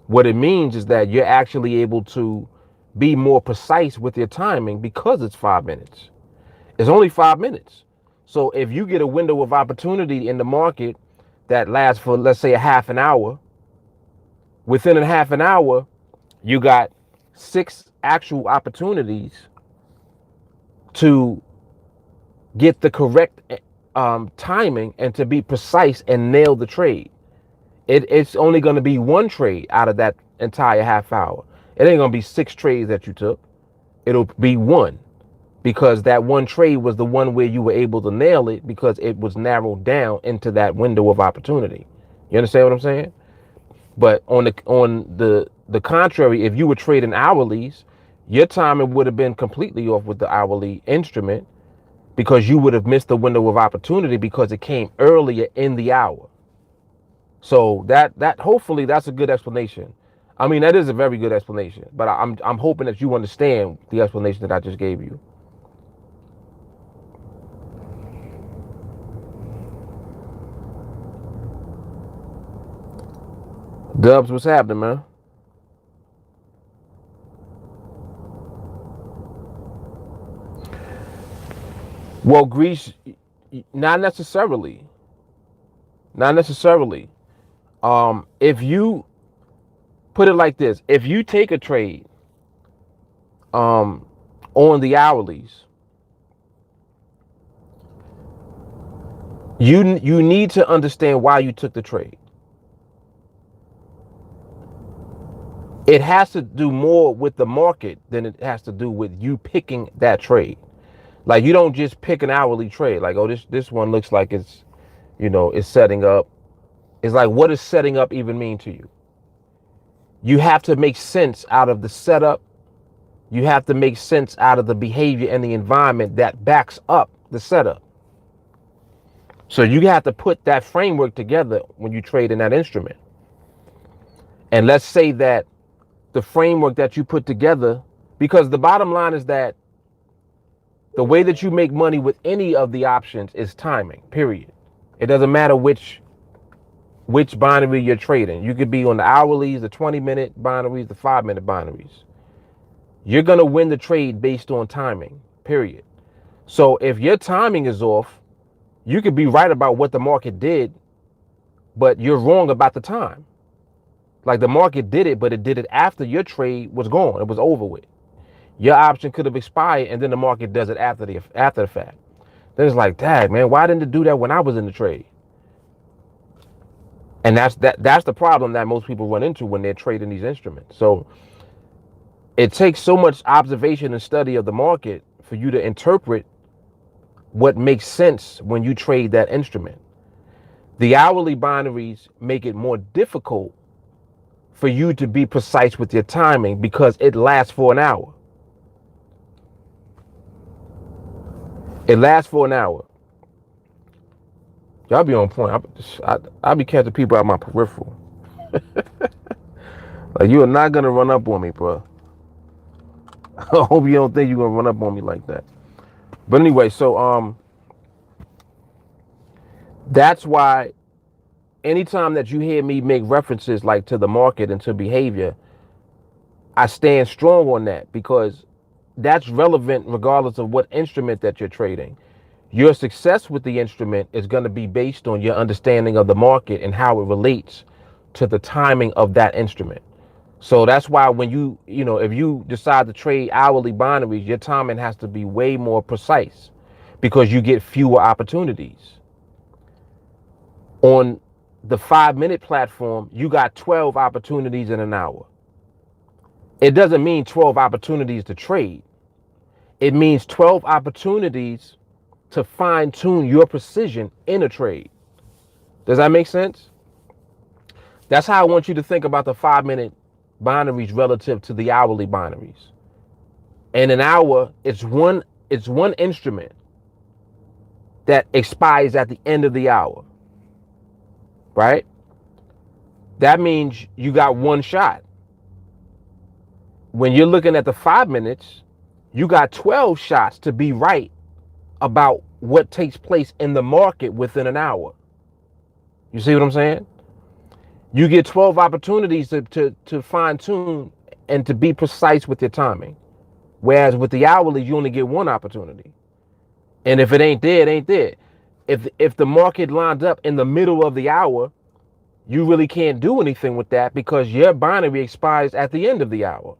What it means is that you're actually able to be more precise with your timing because it's 5 minutes. It's only 5 minutes. So if you get a window of opportunity in the market that lasts for, let's say, a half an hour, within a half an hour, you got 6 actual opportunities to get the correct timing and to be precise and nail the trade. It's only going to be one trade out of that entire half hour. It ain't going to be 6 trades that you took. It'll be one, because that one trade was the one where you were able to nail it because it was narrowed down into that window of opportunity. You understand what I'm saying? But on the contrary, if you were trading hourlies, your timing would have been completely off with the hourly instrument, because you would have missed the window of opportunity because it came earlier in the hour. So that hopefully that's a good explanation. I mean, that is a very good explanation, but I'm hoping that you understand the explanation that I just gave you. Dubs, what's happening, man? Well, Greece, not necessarily. Not necessarily. If you put it like this, if you take a trade on the hourlies, you need to understand why you took the trade. It has to do more with the market than it has to do with you picking that trade. Like, you don't just pick an hourly trade. Like, oh, this one looks like it's, it's setting up. It's like, what does setting up even mean to you? You have to make sense out of the setup. You have to make sense out of the behavior and the environment that backs up the setup. So you have to put that framework together when you trade in that instrument. And let's say that the framework that you put together, because the bottom line is that the way that you make money with any of the options is timing, period. It doesn't matter which binary you're trading. You could be on the hourlies, the 20-minute binaries, the 5-minute binaries. You're going to win the trade based on timing, period. So if your timing is off, you could be right about what the market did, but you're wrong about the time. Like, the market did it, but it did it after your trade was gone. It was over with. Your option could have expired, and then the market does it after the fact. Then it's like, dang, man, why didn't it do that when I was in the trade? And that's the problem that most people run into when they're trading these instruments. So it takes so much observation and study of the market for you to interpret what makes sense when you trade that instrument. The hourly binaries make it more difficult for you to be precise with your timing because it lasts for an hour. It lasts for an hour. Y'all be on point. I be catching people out my peripheral. Like, you are not gonna run up on me, bro. I hope you don't think you're gonna run up on me like that. But anyway, so that's why anytime that you hear me make references like to the market and to behavior, I stand strong on that, because that's relevant regardless of what instrument that you're trading. Your success with the instrument is going to be based on your understanding of the market and how it relates to the timing of that instrument. So that's why when if you decide to trade hourly binaries, your timing has to be way more precise, because you get fewer opportunities. On the 5-minute platform, you got 12 opportunities in an hour. It doesn't mean 12 opportunities to trade. It means 12 opportunities to fine tune your precision in a trade. Does that make sense? That's how I want you to think about the 5-minute binaries relative to the hourly binaries. In an hour, it's one instrument that expires at the end of the hour, right? That means you got one shot. When you're looking at the 5 minutes, you got 12 shots to be right about what takes place in the market within an hour. You see what I'm saying? You get 12 opportunities to fine tune and to be precise with your timing. Whereas with the hourly, you only get one opportunity. And if it ain't there, it ain't there. If the market lined up in the middle of the hour, you really can't do anything with that because your binary expires at the end of the hour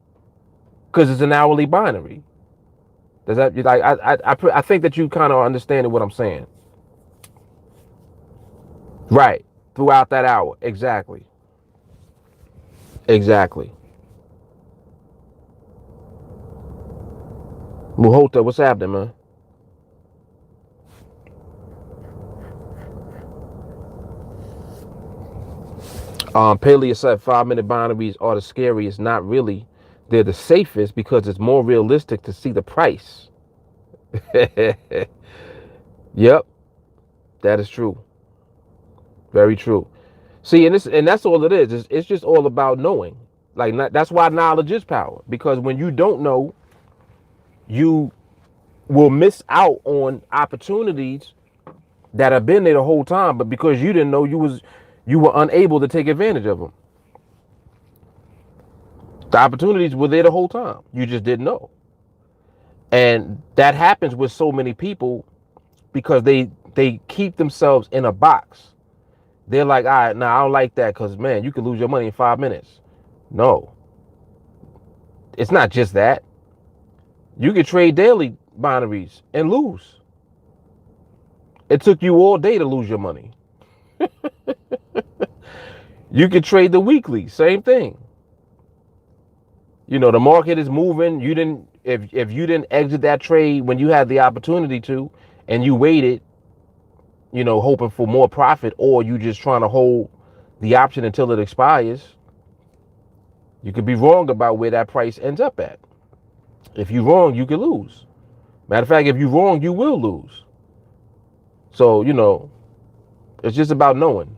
because it's an hourly binary. Does that like I think that you kind of understand what I'm saying? Right. Throughout that hour. Exactly. Exactly. Muhota, what's happening, man? Paleo said 5-minute binaries are the scariest. Not really. They're the safest because it's more realistic to see the price. Yep, that is true. Very true. See, and that's all it is. It's just all about knowing. Like that's why knowledge is power. Because when you don't know, you will miss out on opportunities that have been there the whole time. But because you didn't know, you were unable to take advantage of them. The opportunities were there the whole time. You just didn't know. And that happens with so many people because they keep themselves in a box. They're like, all right, nah, I don't like that because, man, you can lose your money in 5 minutes. No, it's not just that. You can trade daily binaries and lose. It took you all day to lose your money. You can trade the weekly, same thing. You know, the market is moving. You didn't, if you didn't exit that trade when you had the opportunity to, and you waited, you know, hoping for more profit, or you just trying to hold the option until it expires, you could be wrong about where that price ends up at. If you're wrong, you could lose. Matter of fact, if you're wrong, you will lose. So, you know, it's just about knowing.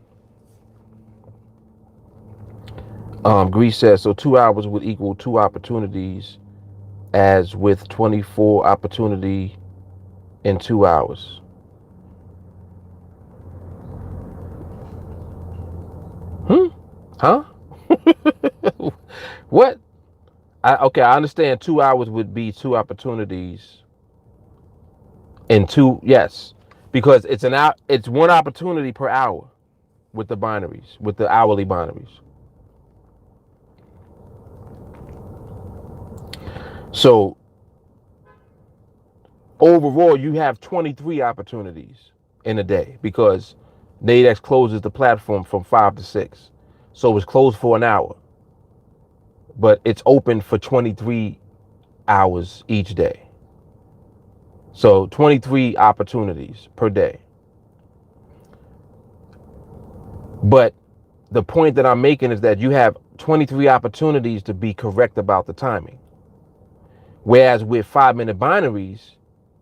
Greece says, so 2 hours would equal 2 opportunities, as with 24 opportunity in 2 hours. Huh? What? Okay, I understand 2 hours would be 2 opportunities in two. Yes, because it's one opportunity per hour with the binaries, with the hourly binaries. So overall, you have 23 opportunities in a day because NADEX closes the platform from 5 to 6. So it's closed for an hour, but it's open for 23 hours each day. So 23 opportunities per day. But the point that I'm making is that you have 23 opportunities to be correct about the timing. Whereas with 5-minute binaries,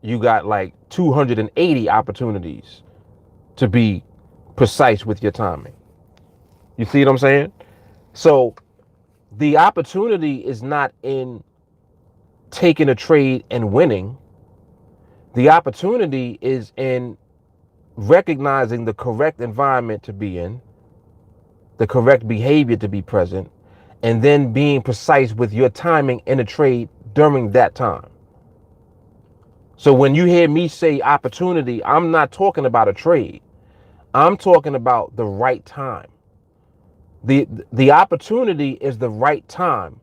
you got like 280 opportunities to be precise with your timing. You see what I'm saying? So the opportunity is not in taking a trade and winning. The opportunity is in recognizing the correct environment to be in, the correct behavior to be present, and then being precise with your timing in a trade during that time. So when you hear me say opportunity, I'm not talking about a trade. I'm talking about the right time. The opportunity is the right time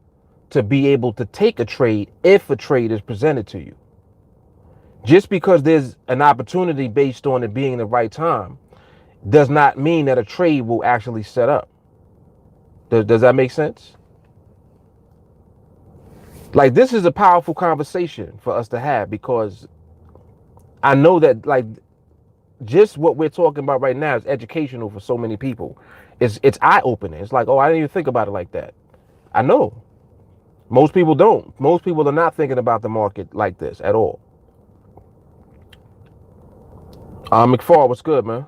to be able to take a trade if a trade is presented to you. Just because there's an opportunity based on it being the right time does not mean that a trade will actually set up. Does that make sense? Like, this is a powerful conversation for us to have because I know that like just what we're talking about right now is educational for so many people. It's eye opening. It's like, oh, I didn't even think about it like that. I know. Most people don't. Most people are not thinking about the market like this at all. McFall, what's good, man?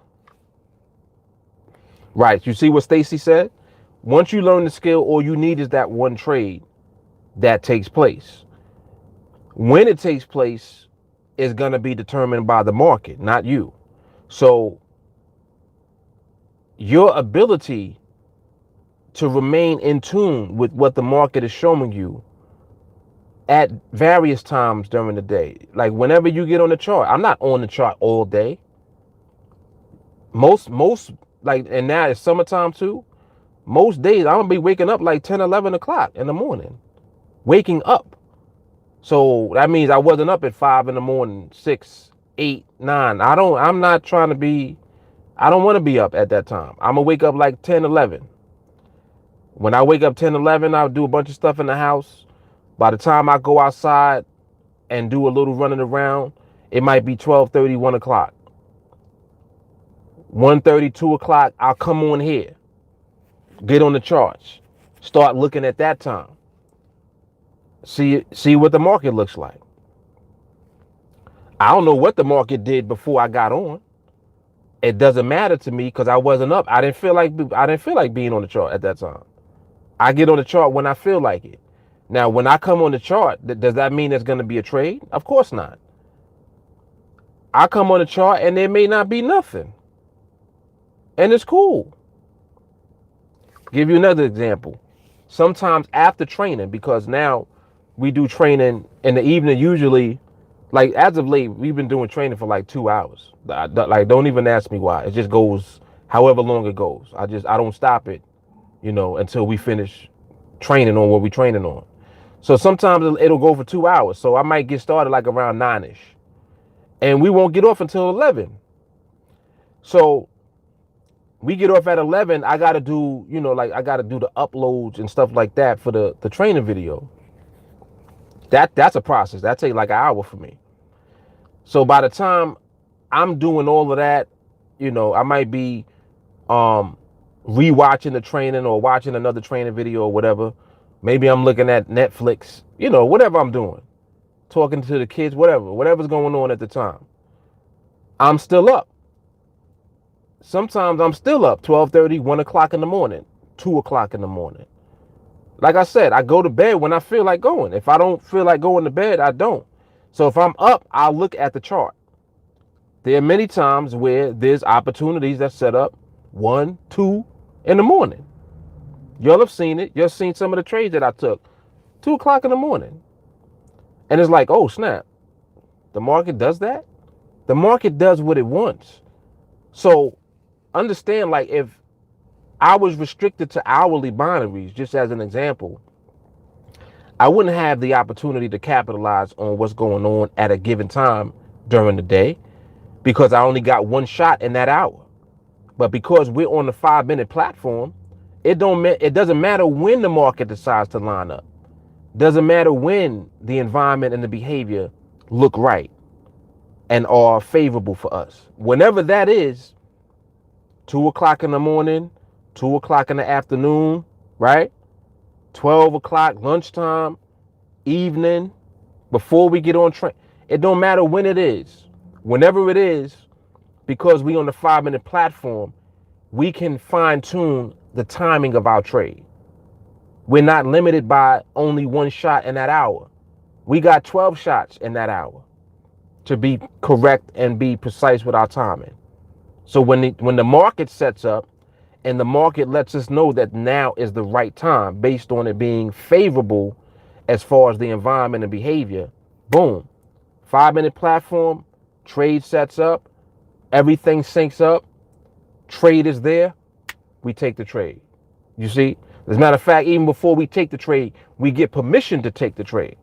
Right. You see what Stacy said? Once you learn the skill, all you need is that one trade that takes place. When it takes place is going to be determined by the market, not you. So your ability to remain in tune with what the market is showing you at various times during the day, like whenever you get on the chart. I'm not on the chart all day. Most like, and now it's summertime too. Most days I'm gonna be waking up like 10, 11 o'clock in the morning, waking up. So that means I wasn't up at 5 in the morning, 6, 8, 9. I'm not trying to be, I don't want to be up at that time. I'm gonna wake up like 10, 11. When I wake up 10, 11, I'll do a bunch of stuff in the house. By the time I go outside and do a little running around, it might be 12:30, 1 o'clock. 1:30, 2 o'clock, I'll come on here, get on the charts, start looking at that time. See what the market looks like. I don't know what the market did before I got on. It doesn't matter to me because I wasn't up. I didn't feel like being on the chart at that time. I get on the chart when I feel like it. Now, when I come on the chart, does that mean there's going to be a trade? Of course not. I come on the chart and there may not be nothing. And it's cool. Give you another example. Sometimes after training, because now we do training in the evening, usually, like as of late, we've been doing training for like 2 hours. Like, don't even ask me why. It just goes however long it goes. I don't stop it, until we finish training on what we're training on. So sometimes it'll go for 2 hours. So I might get started like around 9ish, and we won't get off until 11. So we get off at 11. I got to do, I got to do the uploads and stuff like that for the training video. That's a process. That takes like an hour for me. So by the time I'm doing all of that, I might be rewatching the training or watching another training video or whatever. Maybe I'm looking at Netflix, whatever I'm doing, talking to the kids, whatever's going on at the time. I'm still up. Sometimes I'm still up 12:30, 1 o'clock in the morning, 2 o'clock in the morning. Like I said, I go to bed when I feel like going. If I don't feel like going to bed, I don't. So if I'm up, I'll look at the chart. There are many times where there's opportunities that set up 1, 2 in the morning. Y'all have seen it. You've seen some of the trades that I took 2 o'clock in the morning. And it's like, oh, snap. The market does that? The market does what it wants. So understand, like, if I was restricted to hourly binaries, just as an example, I wouldn't have the opportunity to capitalize on what's going on at a given time during the day because I only got one shot in that hour. But because we're on the 5-minute platform, it doesn't matter when the market decides to line up. Doesn't matter when the environment and the behavior look right and are favorable for us. Whenever that is, 2 o'clock in the morning, 2 o'clock in the afternoon, right? 12 o'clock, lunchtime, evening, before we get on train. It don't matter when it is. Whenever it is, because we on the 5-minute platform, we can fine tune the timing of our trade. We're not limited by only one shot in that hour. We got 12 shots in that hour to be correct and be precise with our timing. So when the market sets up and the market lets us know that now is the right time based on it being favorable as far as the environment and behavior, boom, 5-minute platform, trade sets up, everything syncs up, trade is there, we take the trade. You see, as a matter of fact, even before we take the trade, we get permission to take the trade.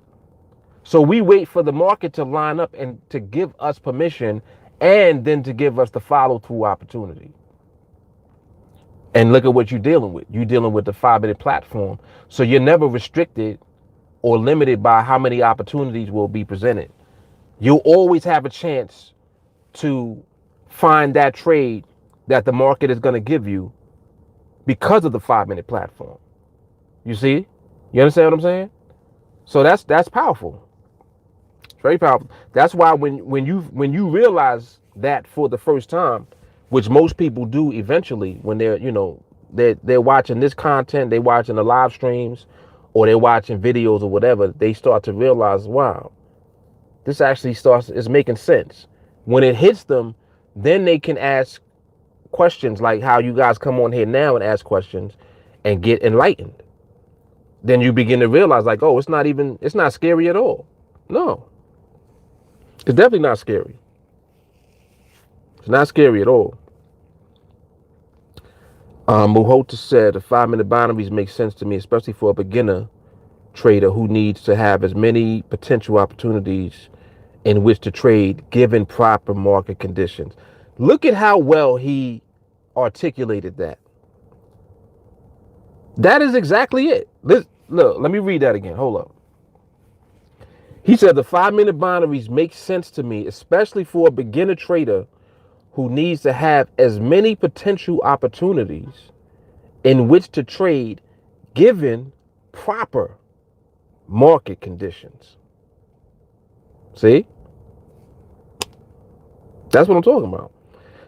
So we wait for the market to line up and to give us permission and then to give us the follow through opportunity. And look at what you're dealing with. You're dealing with the 5-minute platform. So you're never restricted or limited by how many opportunities will be presented. You'll always have a chance to find that trade that the market is going to give you because of the 5-minute platform. You see? You understand what I'm saying? So that's powerful. It's very powerful. That's why when you realize that for the first time, which most people do eventually when they're watching this content, they're watching the live streams, or they're watching videos or whatever, they start to realize, wow, this actually is making sense. When it hits them, then they can ask questions like how you guys come on here now and ask questions and get enlightened. Then you begin to realize like, oh, it's not scary at all. No, it's definitely not scary. It's not scary at all. Muhota said the 5-minute binaries make sense to me, especially for a beginner trader who needs to have as many potential opportunities in which to trade given proper market conditions. Look at how well he articulated that. That is exactly it. Look, let me read that again. Hold up. He said the 5-minute binaries make sense to me, especially for a beginner trader who needs to have as many potential opportunities in which to trade given proper market conditions. See? That's what I'm talking about.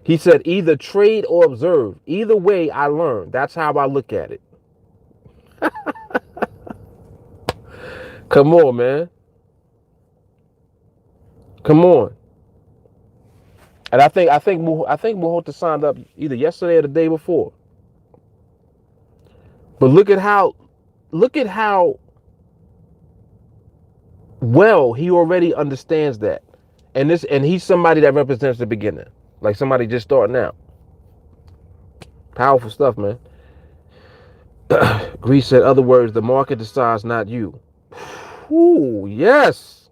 He said either trade or observe. Either way, I learn. That's how I look at it. Come on, man. Come on. And I think Muhota signed up either yesterday or the day before. But look at how well he already understands that. And he's somebody that represents the beginner. Like somebody just starting out. Powerful stuff, man. Greece said, other words, the market decides, not you. Ooh, yes.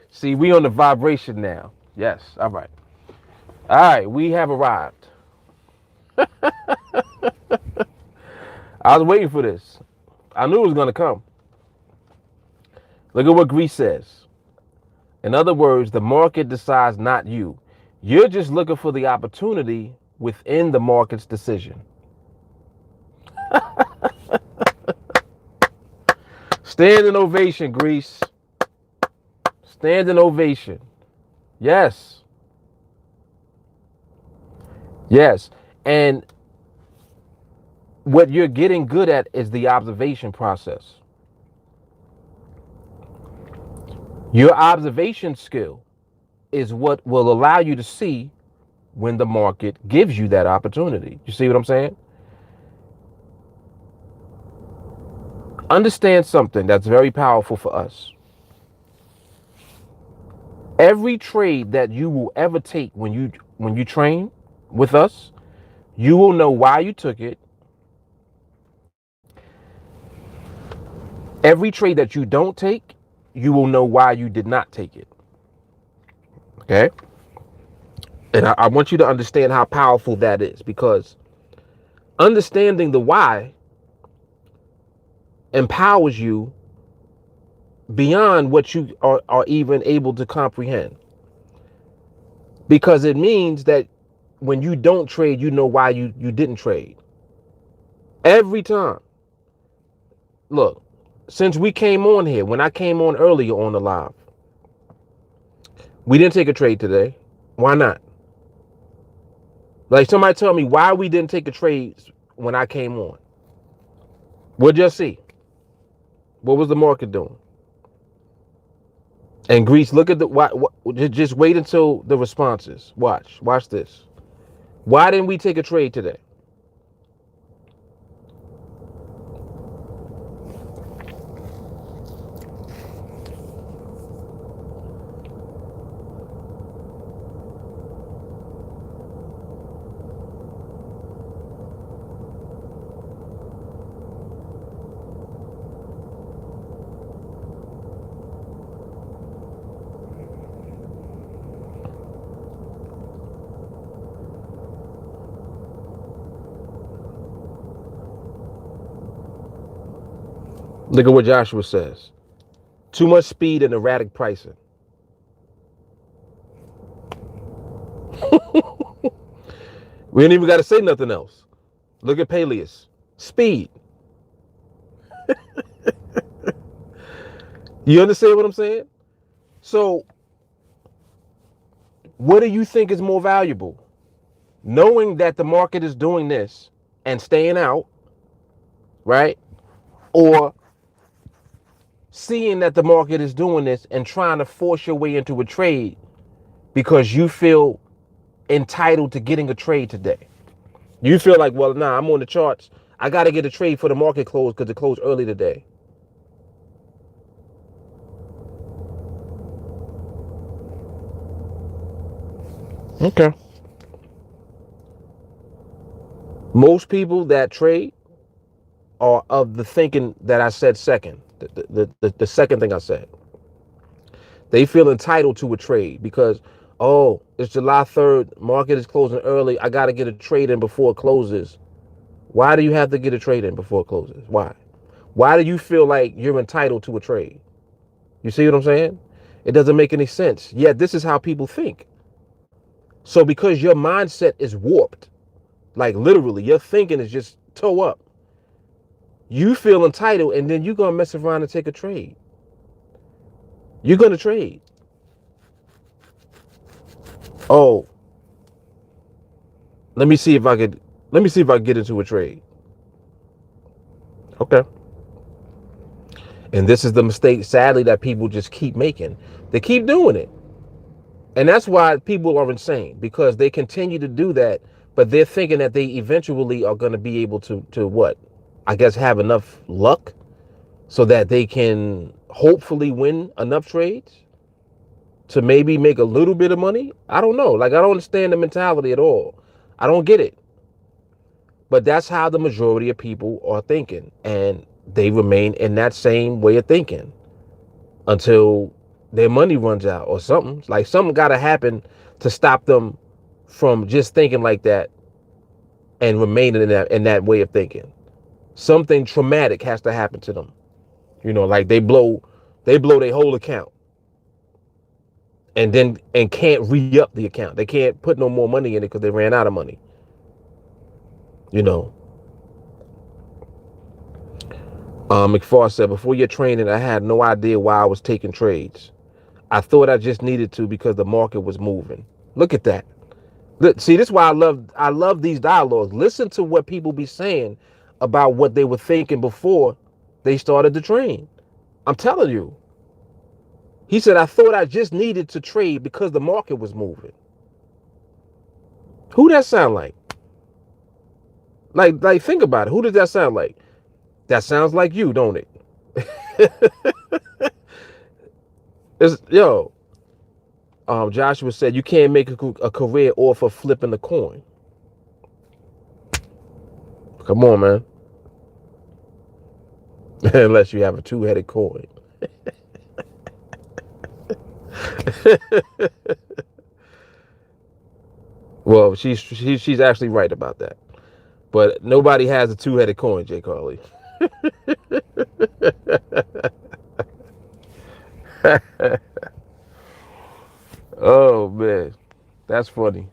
See, we on the vibration now. Yes. All right. All right. We have arrived. I was waiting for this. I knew it was going to come. Look at what Greece says. In other words, the market decides, not you. You're just looking for the opportunity within the market's decision. Standing ovation, Greece. Standing ovation. Yes. Yes. And what you're getting good at is the observation process. Your observation skill is what will allow you to see when the market gives you that opportunity. You see what I'm saying? Understand something that's very powerful for us. Every trade that you will ever take when you train with us, you will know why you took it. Every trade that you don't take, you will know why you did not take it. Okay? And I want you to understand how powerful that is, because understanding the why empowers you beyond what you are even able to comprehend. Because it means that when you don't trade, you know why you didn't trade. Every time. Look, since we came on here, when I came on earlier on the live, we didn't take a trade today. Why not? Like, somebody tell me why we didn't take a trade when I came on. We'll just see. What was the market doing? And Greece, look at just wait until the responses. Watch this. Why didn't we take a trade today? Look at what Joshua says. Too much speed and erratic pricing. We ain't even got to say nothing else. Look at Peleus. Speed. You understand what I'm saying? So, what do you think is more valuable? Knowing that the market is doing this and staying out, right? Or seeing that the market is doing this and trying to force your way into a trade because you feel entitled to getting a trade today. You feel like, well, nah, I'm on the charts. I got to get a trade for the market close because it closed early today. Okay. Most people that trade are of the thinking that I said second, the second thing I said. They feel entitled to a trade because, oh, it's July 3rd, market is closing early. I got to get a trade in before it closes. Why do you have to get a trade in before it closes? Why? Why do you feel like you're entitled to a trade? You see what I'm saying? It doesn't make any sense. Yet this is how people think. So because your mindset is warped, like literally, your thinking is just toe up. You feel entitled, and then you're gonna mess around and take a trade. You're gonna trade. Oh, let me see if I could. Let me see if I can get into a trade. Okay. And this is the mistake, sadly, that people just keep making. They keep doing it. And that's why people are insane, because they continue to do that, but they're thinking that they eventually are going to be able to what? I guess have enough luck so that they can hopefully win enough trades to maybe make a little bit of money. I don't know. Like, I don't understand the mentality at all. I don't get it. But that's how the majority of people are thinking. And they remain in that same way of thinking until their money runs out or something. Like something got to happen to stop them from just thinking like that and remaining in that way of thinking. Something traumatic has to happen to them. You know, like they blow their whole account and can't re-up the account. They can't put no more money in it because they ran out of money. You know. McFarr said, before your training, I had no idea why I was taking trades. I thought I just needed to because the market was moving. Look at that. See, this is why I love these dialogues. Listen to what people be saying about what they were thinking before they started to train. I'm telling you. He said, I thought I just needed to trade because the market was moving. Who that sound like? Like think about it. Who does that sound like? That sounds like you, don't it? Yo, Joshua said you can't make a career off of flipping the coin. Come on, man. Unless you have a two-headed coin. Well, she's actually right about that. But nobody has a two-headed coin, Jay Carly. Oh man, that's funny.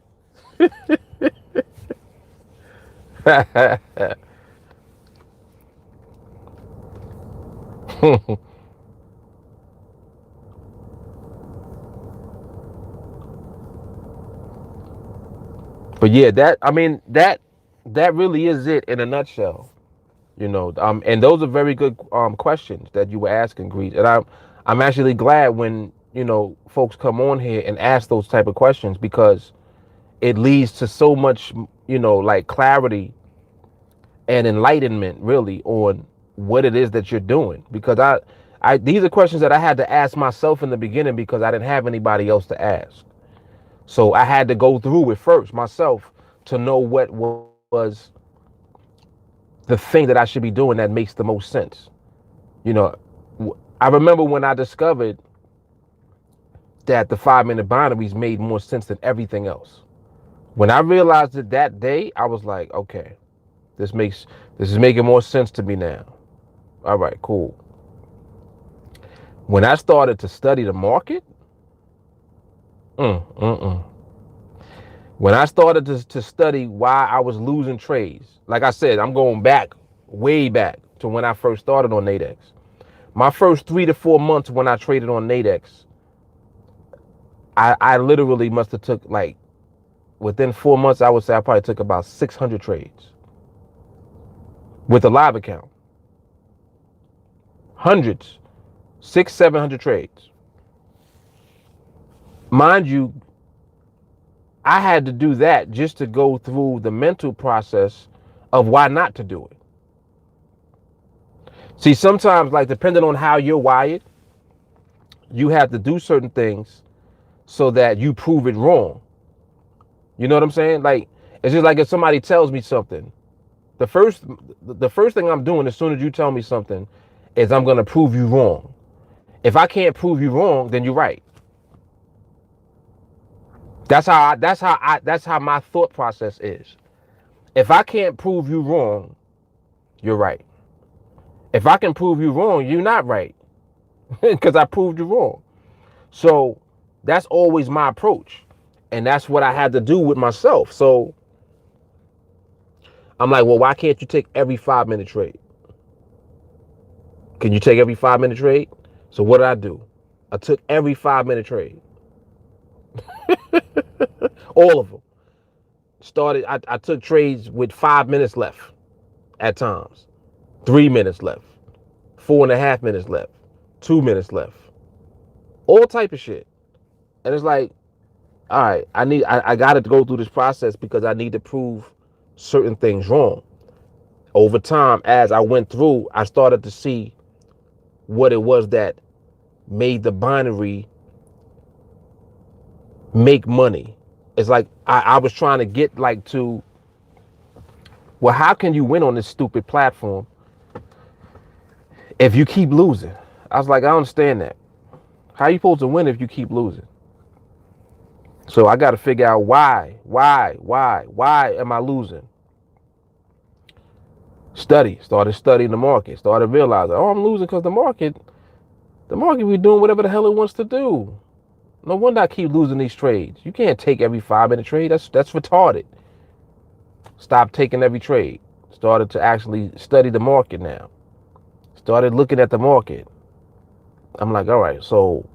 But yeah, that really is it in a nutshell. You know, and those are very good questions that you were asking, Greed. And I'm actually glad when, you know, folks come on here and ask those type of questions, because it leads to so much, you know, like clarity and enlightenment really on what it is that you're doing. Because I these are questions that I had to ask myself in the beginning because I didn't have anybody else to ask. So I had to go through it first myself to know what was the thing that I should be doing that makes the most sense. You know, I remember when I discovered that the 5-minute binaries made more sense than everything else. When I realized it that day, I was like, okay, this is making more sense to me now. All right, cool. When I started to study the market, When I started to study why I was losing trades, like I said, I'm going back, way back to when I first started on NADEX. My first 3 to 4 months when I traded on NADEX, I literally must have took like, within 4 months, I would say I probably took about 600 trades with a live account. Hundreds, 700 trades. Mind you, I had to do that just to go through the mental process of why not to do it. See, sometimes, like, depending on how you're wired, you have to do certain things so that you prove it wrong. You know what I'm saying? Like, it's just like if somebody tells me something, the first thing I'm doing as soon as you tell me something is I'm going to prove you wrong. If I can't prove you wrong, then you're right. That's how my thought process is. If I can't prove you wrong, you're right. If I can prove you wrong, you're not right, because I proved you wrong. So that's always my approach, and that's what I had to do with myself. So I'm like, well, why can't you take every 5-minute trade? Can you take every 5-minute trade? So what did I do? I took every 5-minute trade. All of them. I took trades with 5 minutes left at times, 3 minutes left, 4.5 minutes left, 2 minutes left, all type of shit. And it's like, all right, I got to go through this process because I need to prove certain things wrong. Over time, as I went through, I started to see what it was that made the binary make money. It's like I was trying to get like to, well, how can you win on this stupid platform if you keep losing? I was like, I don't understand that. How are you supposed to win if you keep losing? So I got to figure out why am I losing? Started studying the market, started realizing, oh, I'm losing because the market be doing whatever the hell it wants to do. No wonder I keep losing these trades. You can't take every 5-minute trade. That's retarded. Stop taking every trade. Started to actually study the market now. Started looking at the market. I'm like, all right, so,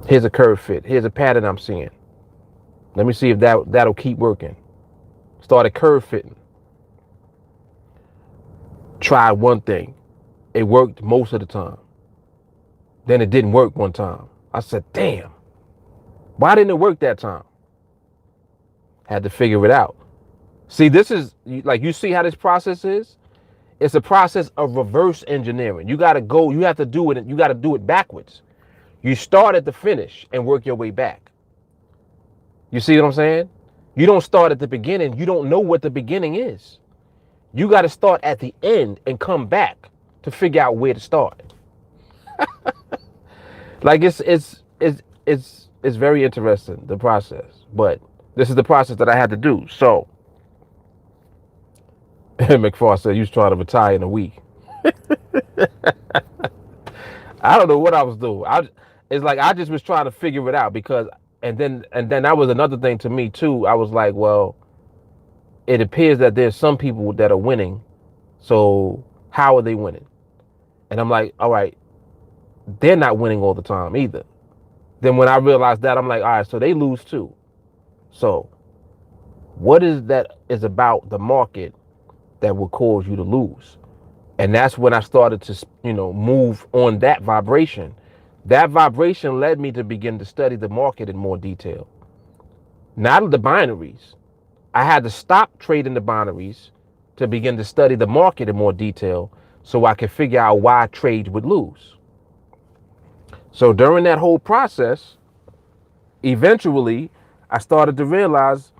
here's a curve fit. Here's a pattern I'm seeing. Let me see if that'll keep working. Started curve fitting. Tried one thing. It worked most of the time. Then it didn't work one time. I said, damn, why didn't it work that time? Had to figure it out. See, this is, like, you see how this process is? It's a process of reverse engineering. You have to do it backwards. You start at the finish and work your way back. You see what I'm saying? You don't start at the beginning. You don't know what the beginning is. You got to start at the end and come back to figure out where to start. Like, it's very interesting, the process, but this is the process that I had to do. So McFarland said you was trying to retire in a week. I don't know what I was doing. It's like I just was trying to figure it out because, and then that was another thing to me too. I was like, well, it appears that there's some people that are winning. So how are they winning? And I'm like, all right, they're not winning all the time either. Then when I realized that, I'm like, all right, so they lose too. So what is that is about the market that will cause you to lose? And that's when I started to, move on that vibration. That vibration led me to begin to study the market in more detail. Not the binaries. I had to stop trading the binaries to begin to study the market in more detail so I could figure out why trades would lose. So during that whole process, eventually I started to realize,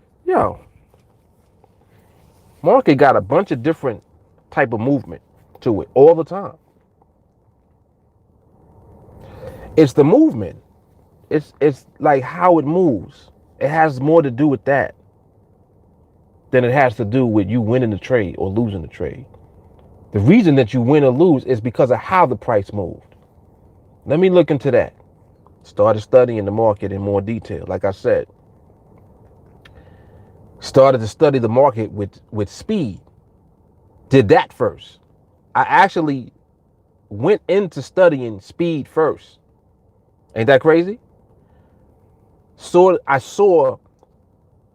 market got a bunch of different type of movement to it all the time. It's the movement. It's like how it moves. It has more to do with that than it has to do with you winning the trade or losing the trade. The reason that you win or lose is because of how the price moved. Let me look into that. Started studying the market in more detail. Like I said, started to study the market with speed. Did that first. I actually went into studying speed first. Ain't that crazy? So I saw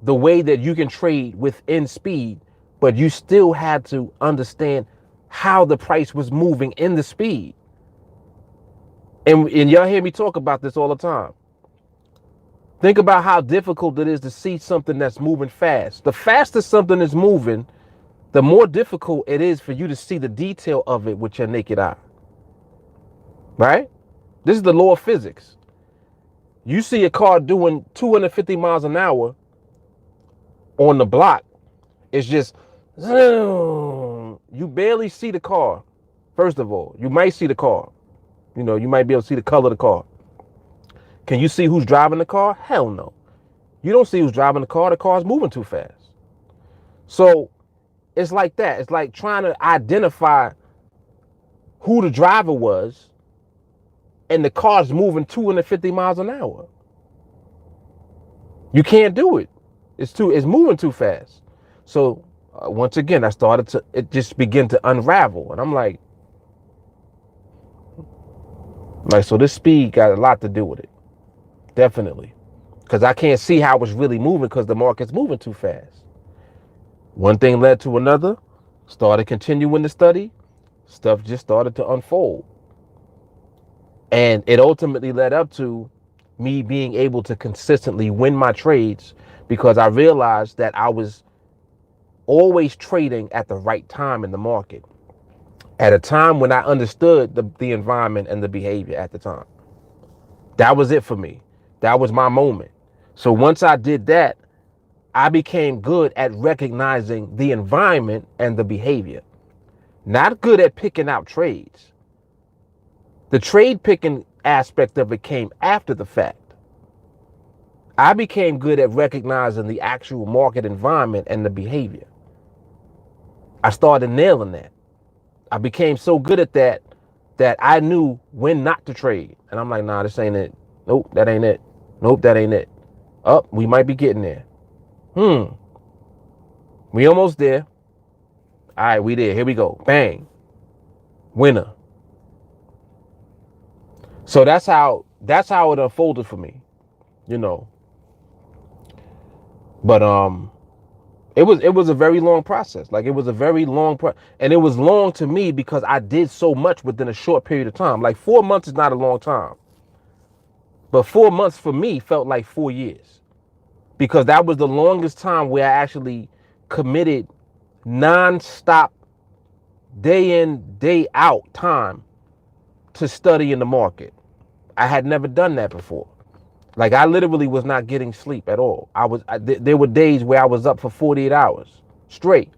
the way that you can trade within speed, but you still had to understand how the price was moving in the speed. And y'all hear me talk about this all the time. Think about how difficult it is to see something that's moving fast. The faster something is moving, the more difficult it is for you to see the detail of it with your naked eye. Right? This is the law of physics. You see a car doing 250 miles an hour on the block. It's just, zoom. You barely see the car. First of all, you might see the car. You know, you might be able to see the color of the car. Can you see who's driving the car? Hell no. You don't see who's driving the car. The car's moving too fast. So it's like that. It's like trying to identify who the driver was and the car's moving 250 miles an hour. You can't do it. It's moving too fast. So once again, it just began to unravel. And I'm like, so this speed got a lot to do with it. Definitely. Because I can't see how it's really moving because the market's moving too fast. One thing led to another. Started continuing to study. Stuff just started to unfold. And it ultimately led up to me being able to consistently win my trades because I realized that I was always trading at the right time in the market. At a time when I understood the environment and the behavior at the time. That was it for me. That was my moment. So once I did that, I became good at recognizing the environment and the behavior. Not good at picking out trades. The trade picking aspect of it came after the fact. I became good at recognizing the actual market environment and the behavior. I started nailing that. I became so good at that I knew when not to trade. And I'm like, nah, this ain't it. Nope, that ain't it. Nope, that ain't it. Oh, we might be getting there. We almost there. All right, we there. Here we go. Bang. Winner. So that's how it unfolded for me, you know. But it was a very long process. Like it was a very long and it was long to me because I did so much within a short period of time. Like 4 months is not a long time. But 4 months for me felt like 4 years. Because that was the longest time where I actually committed non-stop day in, day out time to study in the market. I had never done that before. Like I literally was not getting sleep at all. There were days where I was up for 48 hours straight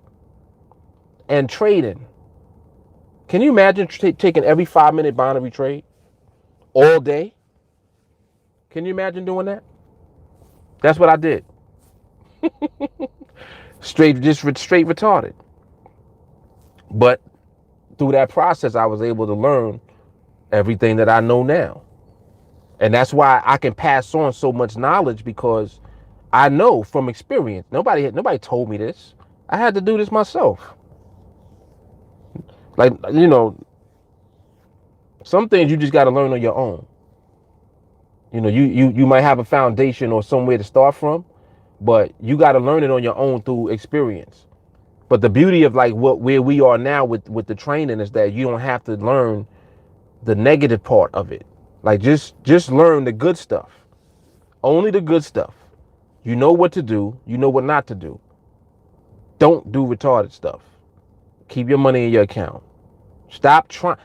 and trading. Can you imagine taking every 5-minute binary trade all day? Can you imagine doing that? That's what I did. straight retarded. But through that process, I was able to learn everything that I know now. And that's why I can pass on so much knowledge because I know from experience. Nobody told me this. I had to do this myself. Like, you know, some things you just got to learn on your own. You know, you might have a foundation or somewhere to start from, but you got to learn it on your own through experience. But the beauty of like where we are now with the training is that you don't have to learn the negative part of it. Like just learn the good stuff. Only the good stuff. You know what to do. You know what not to do. Don't do retarded stuff. Keep your money in your account. Stop trying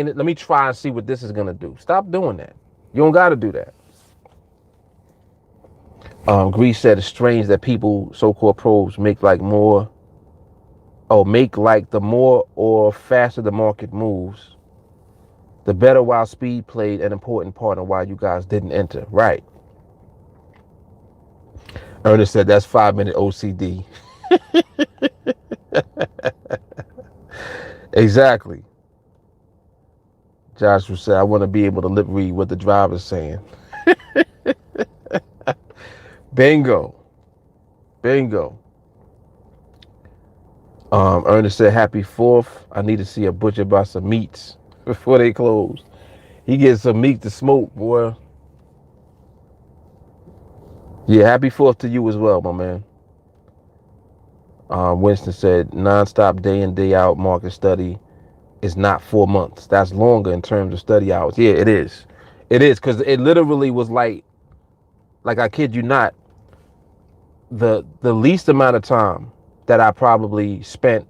it. Let me try and see what this is going to do. Stop doing that. You don't got to do that. Greece said it's strange that people, so-called pros, make like the more or faster the market moves, the better, while speed played an important part in why you guys didn't enter. Right. Ernest said that's 5-minute OCD. Exactly. Joshua said, I want to be able to lip read what the driver's saying. Bingo. Bingo. Ernest said, happy 4th. I need to see a butcher buy some meats before they close. He gets some meat to smoke, boy. Yeah, happy 4th to you as well, my man. Winston said, nonstop day in, day out market study is not 4 months. That's longer in terms of study hours. Yeah, it is. It is, because it literally was like I kid you not, the least amount of time that I probably spent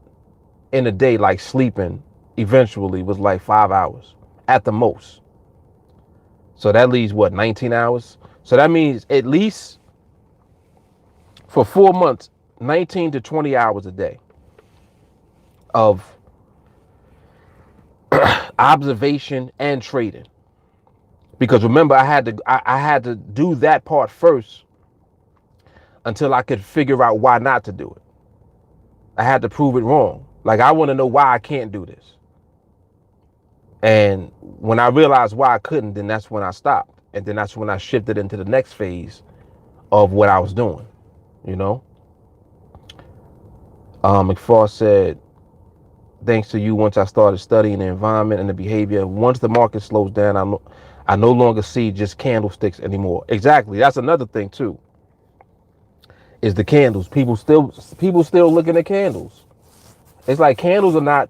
in a day, like sleeping, eventually was like 5 hours at the most. So that leaves what, 19 hours? So that means at least for 4 months, 19 to 20 hours a day of observation and trading. Because remember, I had to do that part first until I could figure out why not to do it. I had to prove it wrong. Like, I want to know why I can't do this. And when I realized why I couldn't, then that's when I stopped. And then that's when I shifted into the next phase of what I was doing, you know? McFarland said, thanks to you, once I started studying the environment and the behavior, once the market slows down, I no longer see just candlesticks anymore. Exactly. That's another thing too. Is the candles. People still looking at candles. It's like candles are not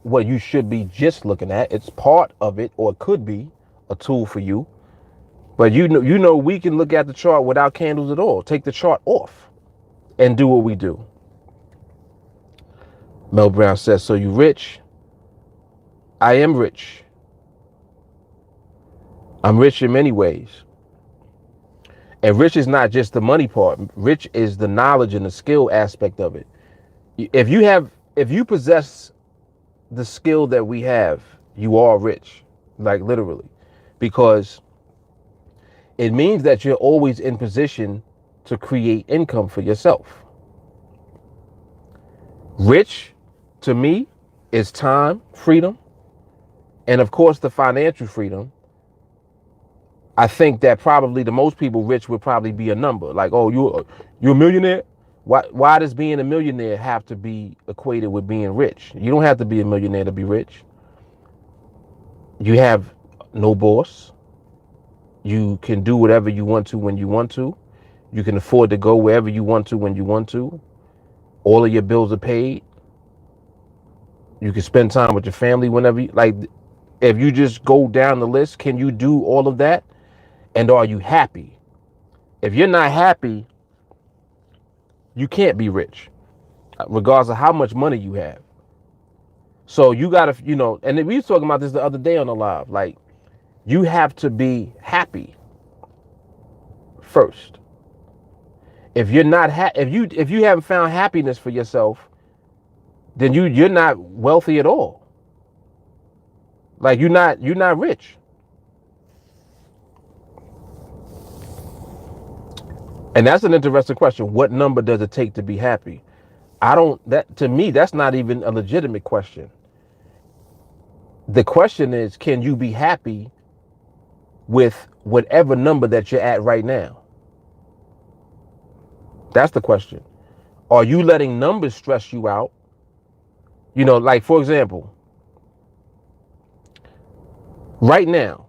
what you should be just looking at. It's part of it, or it could be a tool for you. But you know we can look at the chart without candles at all. Take the chart off and do what we do. Mel Brown says, so you rich? I am rich. I'm rich in many ways. And rich is not just the money part. Rich is the knowledge and the skill aspect of it. If you possess the skill that we have, you are rich, like literally, because it means that you're always in position to create income for yourself. Rich, to me, is time, freedom, and of course the financial freedom. I think that probably the most people rich would probably be a number. Like, oh, you're a millionaire? Why does being a millionaire have to be equated with being rich? You don't have to be a millionaire to be rich. You have no boss. You can do whatever you want to when you want to. You can afford to go wherever you want to when you want to. All of your bills are paid. You can spend time with your family whenever you like. If you just go down the list, can you do all of that? And are you happy? If you're not happy, you can't be rich, regardless of how much money you have. So you gotta, and we were talking about this the other day on the live. Like, you have to be happy first. If you're not if you haven't found happiness for yourself, then you're not wealthy at all. Like, you're not rich. And that's an interesting question. What number does it take to be happy? To me, that's not even a legitimate question. The question is, can you be happy with whatever number that you're at right now? That's the question. Are you letting numbers stress you out? Like, for example, right now,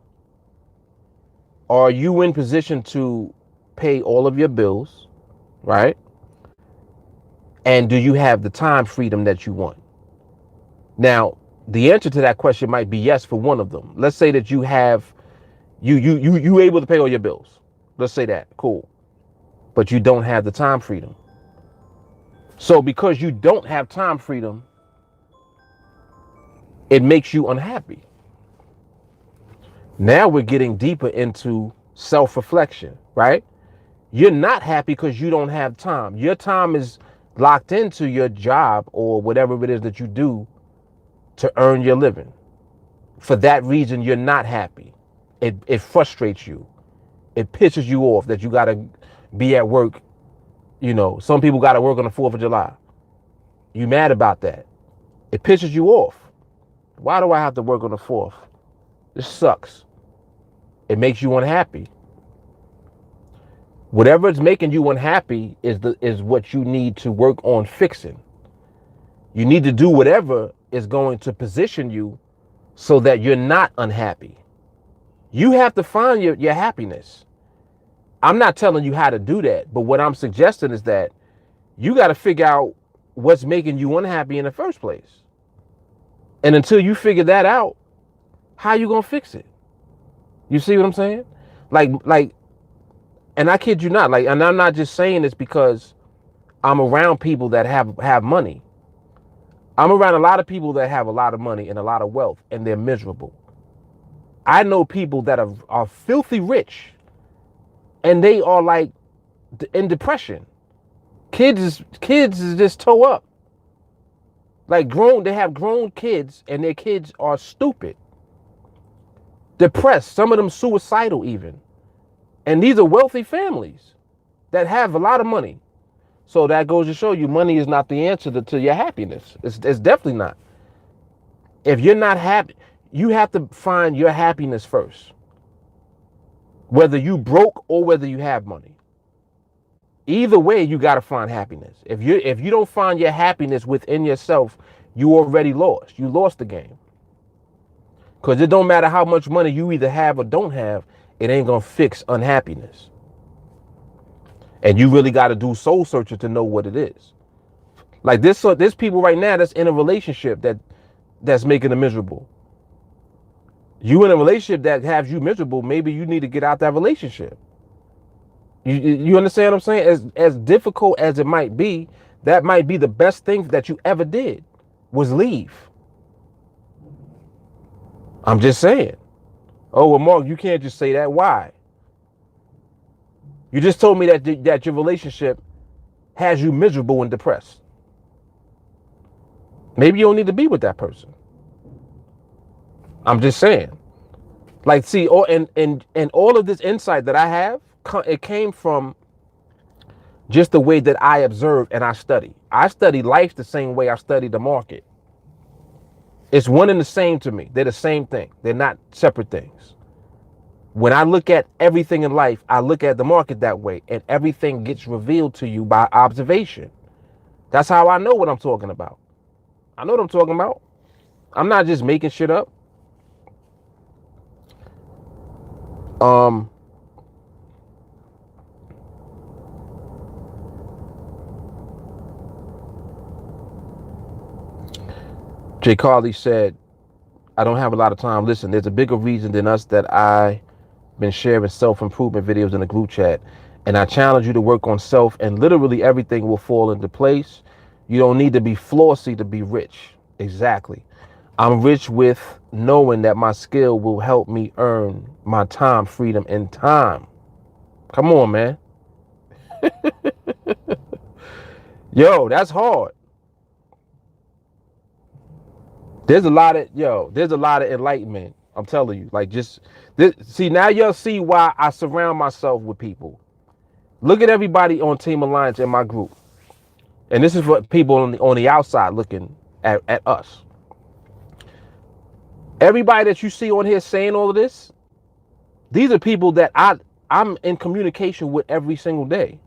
are you in position to pay all of your bills, right? And do you have the time freedom that you want? Now, the answer to that question might be yes for one of them. Let's say that you able to pay all your bills. Let's say that, cool. But you don't have the time freedom. So because you don't have time freedom, it makes you unhappy. Now we're getting deeper into self-reflection, right? You're not happy because you don't have time. Your time is locked into your job or whatever it is that you do to earn your living. For that reason, you're not happy. It frustrates you. It pisses you off that you got to be at work. Some people got to work on the 4th of July. You mad about that. It pisses you off. Why do I have to work on the 4th? This sucks. It makes you unhappy. Whatever is making you unhappy is what you need to work on fixing. You need to do whatever is going to position you so that you're not unhappy. You have to find your happiness. I'm not telling you how to do that, but what I'm suggesting is that you got to figure out what's making you unhappy in the first place. And until you figure that out, how you going to fix it? You see what I'm saying? Like, and I kid you not, like, and I'm not just saying this because I'm around people that have money. I'm around a lot of people that have a lot of money and a lot of wealth, and they're miserable. I know people that are filthy rich, and they are like in depression. Kids is just toe up. Like they have grown kids, and their kids are stupid, depressed. Some of them suicidal even, and these are wealthy families that have a lot of money. So that goes to show you, money is not the answer to your happiness. It's definitely not. If you're not happy, you have to find your happiness first. Whether you broke or whether you have money. Either way, you got to find happiness. If you don't find your happiness within yourself, you already lost. You lost the game. Because it don't matter how much money you either have or don't have, it ain't going to fix unhappiness. And you really got to do soul searching to know what it is. Like there's people right now that's in a relationship that's making them miserable. You in a relationship that has you miserable, maybe you need to get out that relationship. You understand what I'm saying? As difficult as it might be, that might be the best thing that you ever did was leave. I'm just saying. Oh, well, Mark, you can't just say that. Why? You just told me that your relationship has you miserable and depressed. Maybe you don't need to be with that person. I'm just saying. Like, see, and all of this insight that I have, it came from just the way that I observe and I study. I study life the same way I study the market. It's one and the same to me. They're the same thing. They're not separate things. When I look at everything in life, I look at the market that way, and everything gets revealed to you by observation. That's how I know what I'm talking about. I know what I'm talking about. I'm not just making shit up. Jay Carly said, I don't have a lot of time. Listen, there's a bigger reason than us that I've been sharing self-improvement videos in the group chat. And I challenge you to work on self, and literally everything will fall into place. You don't need to be flossy to be rich. Exactly. I'm rich with knowing that my skill will help me earn my time, freedom, and time. Come on, man. Yo, that's hard. There's a lot of enlightenment. I'm telling you, like, just this, see, now you'll see why I surround myself with people. Look at everybody on Team Alliance in my group. And this is for people on the outside looking at us. Everybody that you see on here saying all of this, these are people that I'm in communication with every single day.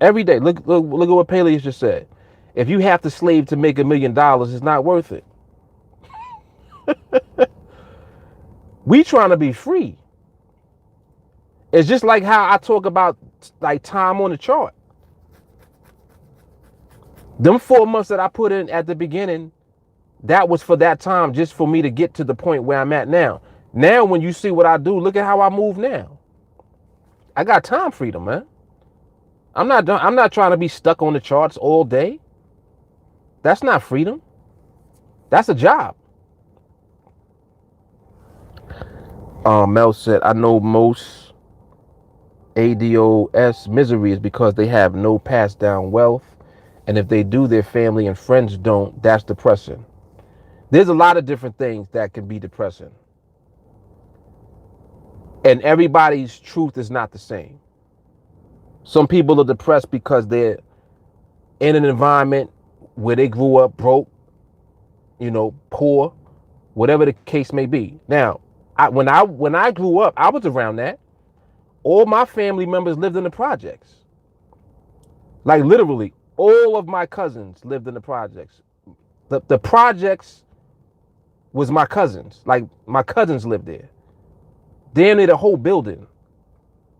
Every day. Look at what Peleus just said. If you have to slave to make $1 million, it's not worth it. We trying to be free. It's just like how I talk about like time on the chart. Them 4 months that I put in at the beginning, that was for that time, just for me to get to the point where I'm at now. Now, when you see what I do, look at how I move now. I got time freedom, man. I'm not trying to be stuck on the charts all day. That's not freedom. That's a job. Mel said, I know most ADOS misery is because they have no passed down wealth. And if they do, their family and friends don't. That's depressing. There's a lot of different things that can be depressing. And everybody's truth is not the same. Some people are depressed because they're in an environment where they grew up broke, poor, whatever the case may be. Now, When I grew up, I was around that. All my family members lived in the projects. Like literally, all of my cousins lived in the projects. The projects was my cousins. Like my cousins lived there. Damn near the whole building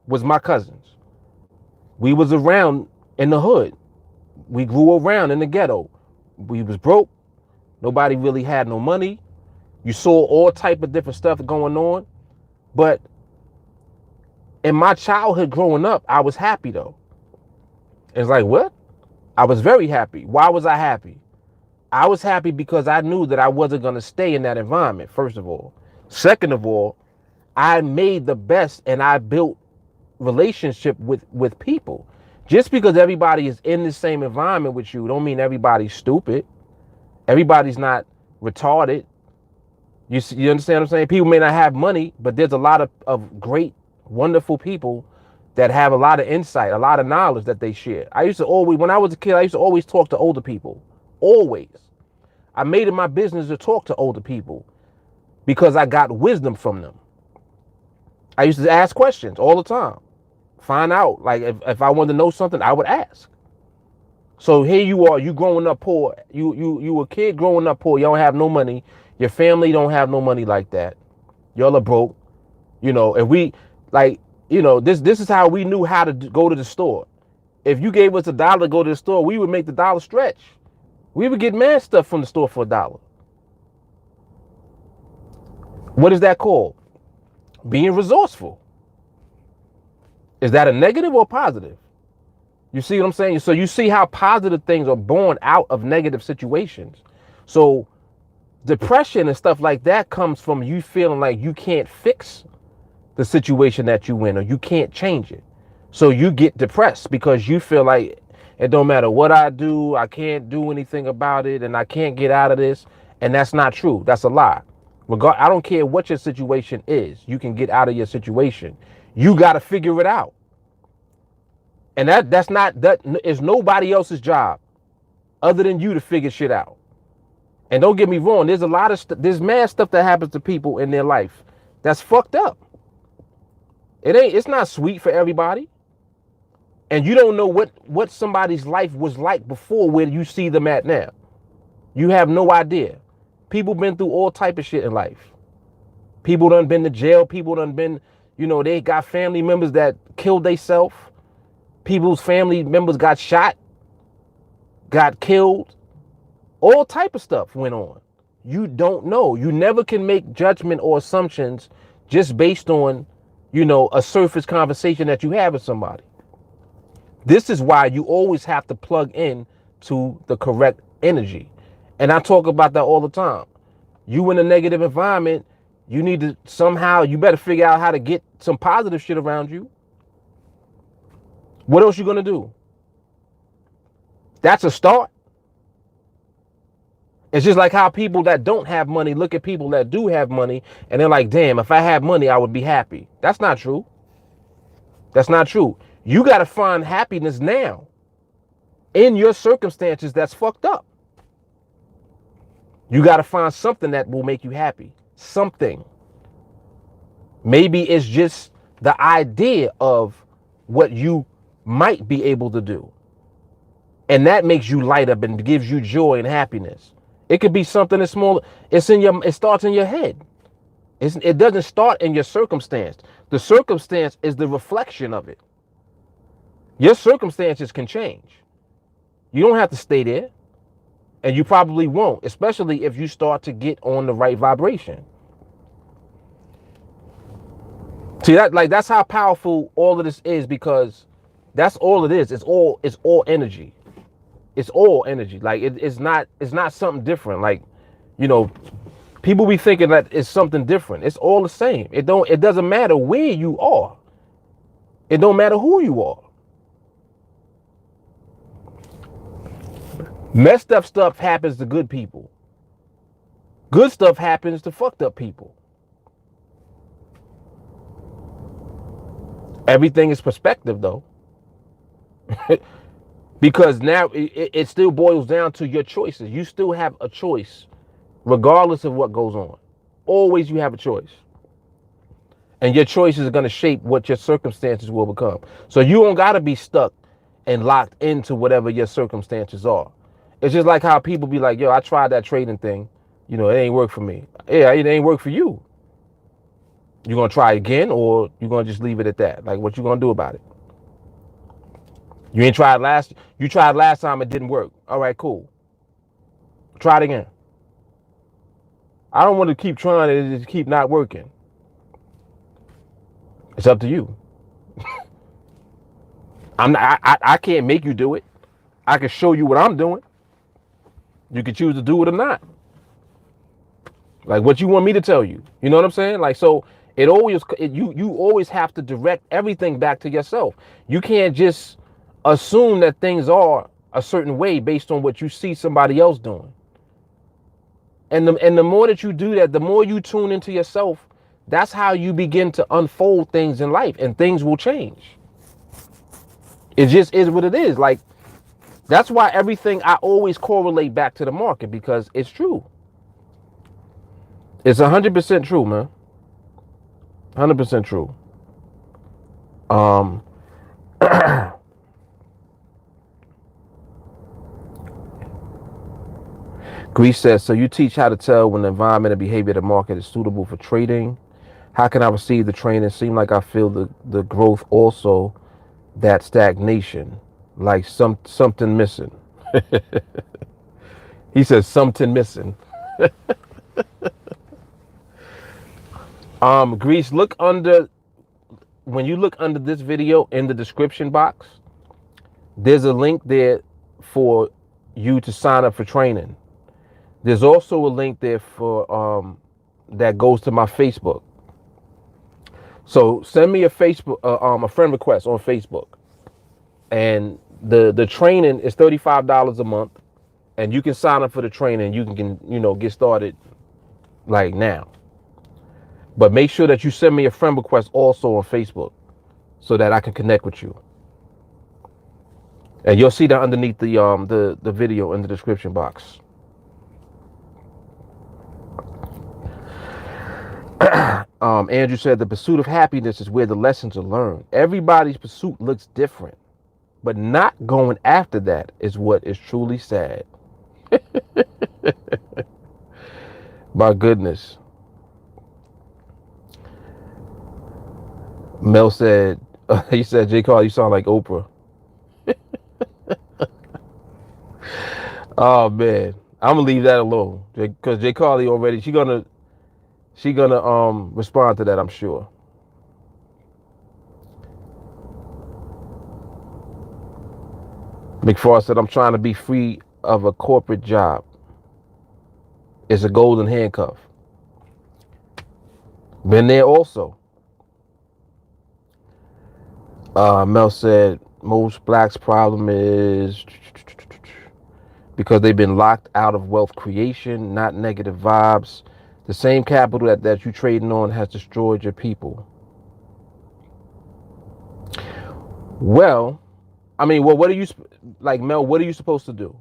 was my cousins. We was around in the hood. We grew around in the ghetto. We was broke. Nobody really had no money. You saw all type of different stuff going on. But in my childhood growing up, I was happy though. It's like, what? I was very happy. Why was I happy? I was happy because I knew that I wasn't going to stay in that environment, first of all. Second of all, I made the best and I built relationship with people. Just because everybody is in the same environment with you don't mean everybody's stupid. Everybody's not retarded. You understand what I'm saying? People may not have money, but there's a lot of great, wonderful people that have a lot of insight, a lot of knowledge that they share. I used to always, when I was a kid, I used to always talk to older people. Always. I made it my business to talk to older people because I got wisdom from them. I used to ask questions all the time. Find out. Like if I wanted to know something, I would ask. So here you are, you growing up poor. You a kid growing up poor. You don't have no money. Your family don't have no money like that. Y'all are broke. You know, and we like, you know, this is how we knew how to go to the store. If you gave us $1 to go to the store, we would make the dollar stretch. We would get mad stuff from the store for $1. What is that called? Being resourceful. Is that a negative or positive? You see what I'm saying? So you see how positive things are born out of negative situations. So depression and stuff like that comes from you feeling like you can't fix the situation that you in or you can't change it. So you get depressed because you feel like it don't matter what I do, I can't do anything about it and I can't get out of this. And that's not true. That's a lie. I don't care what your situation is. You can get out of your situation. You got to figure it out. And that is nobody else's job other than you to figure shit out. And don't get me wrong, there's a lot of there's mad stuff that happens to people in their life that's fucked up. It's not sweet for everybody. And you don't know what somebody's life was like before where you see them at now. You have no idea. People been through all type of shit in life. People done been to jail. People done been, you know, they got family members that killed themselves. People's family members got shot, got killed. All type of stuff went on. You don't know. You never can make judgment or assumptions just based on, you know, a surface conversation that you have with somebody. This is why you always have to plug in to the correct energy. And I talk about that all the time. You in a negative environment, you need to somehow, you better figure out how to get some positive shit around you. What else you gonna do? That's a start. It's just like how people that don't have money look at people that do have money and they're like, damn, if I had money, I would be happy. That's not true. That's not true. You got to find happiness now in your circumstances that's fucked up. You got to find something that will make you happy. Something. Maybe it's just the idea of what you might be able to do. And that makes you light up and gives you joy and happiness. It could be something that's small. It starts in your head. It doesn't start in your circumstance. The circumstance is the reflection of it. Your circumstances can change. You don't have to stay there. And you probably won't, especially if you start to get on the right vibration. See, that's how powerful all of this is, because that's all it is. It's all energy. It's all energy. Like it's not something different. Like, you know, people be thinking that it's something different. It's all the same. It doesn't matter where you are. It don't matter who you are. Messed up stuff happens to good people. Good stuff happens to fucked up people. Everything is perspective, though. Because now it still boils down to your choices. You still have a choice, regardless of what goes on. Always you have a choice. And your choices are going to shape what your circumstances will become. So you don't got to be stuck and locked into whatever your circumstances are. It's just like how people be like, yo, I tried that trading thing. You know, it ain't work for me. Yeah, it ain't work for you. You going to try again, or you going to just leave it at that? Like, what you going to do about it? You tried last time, it didn't work. All right, cool. Try it again. I don't want to keep trying it and just keep not working. It's up to you. I can't make you do it. I can show you what I'm doing. You can choose to do it or not. Like, what you want me to tell you. You know what I'm saying? Like, so you always have to direct everything back to yourself. You can't just assume that things are a certain way based on what you see somebody else doing. And the more that you do that, the more you tune into yourself, that's how you begin to unfold things in life, and things will change. It just is what it is. Like, that's why everything I always correlate back to the market, because it's true. It's 100% true, man. 100% true. Greece says, so you teach how to tell when the environment and behavior of the market is suitable for trading. How can I receive the training? Seem like I feel the growth, also that stagnation, like something missing. He says something missing. Greece, when you look under this video in the description box, there's a link there for you to sign up for training. There's also a link there for that goes to my Facebook. So send me a friend request on Facebook, and the training is $35 a month, and you can sign up for the training. You can get started like now. But make sure that you send me a friend request also on Facebook, so that I can connect with you. And you'll see that underneath the video in the description box. Andrew said the pursuit of happiness is where the lessons are learned. Everybody's pursuit looks different, but not going after that is what is truly sad. My goodness. Mel said, he said, J. Carl, you sound like Oprah. Oh man, I'm gonna leave that alone, because J. Carly already, she gonna respond to that, I'm sure. McFarland said, I'm trying to be free of a corporate job. It's a golden handcuff. Been there also. Mel said, most blacks' problem is because they've been locked out of wealth creation, not negative vibes. The same capital that you're trading on has destroyed your people. Well, I mean, what are you, like, Mel, what are you supposed to do?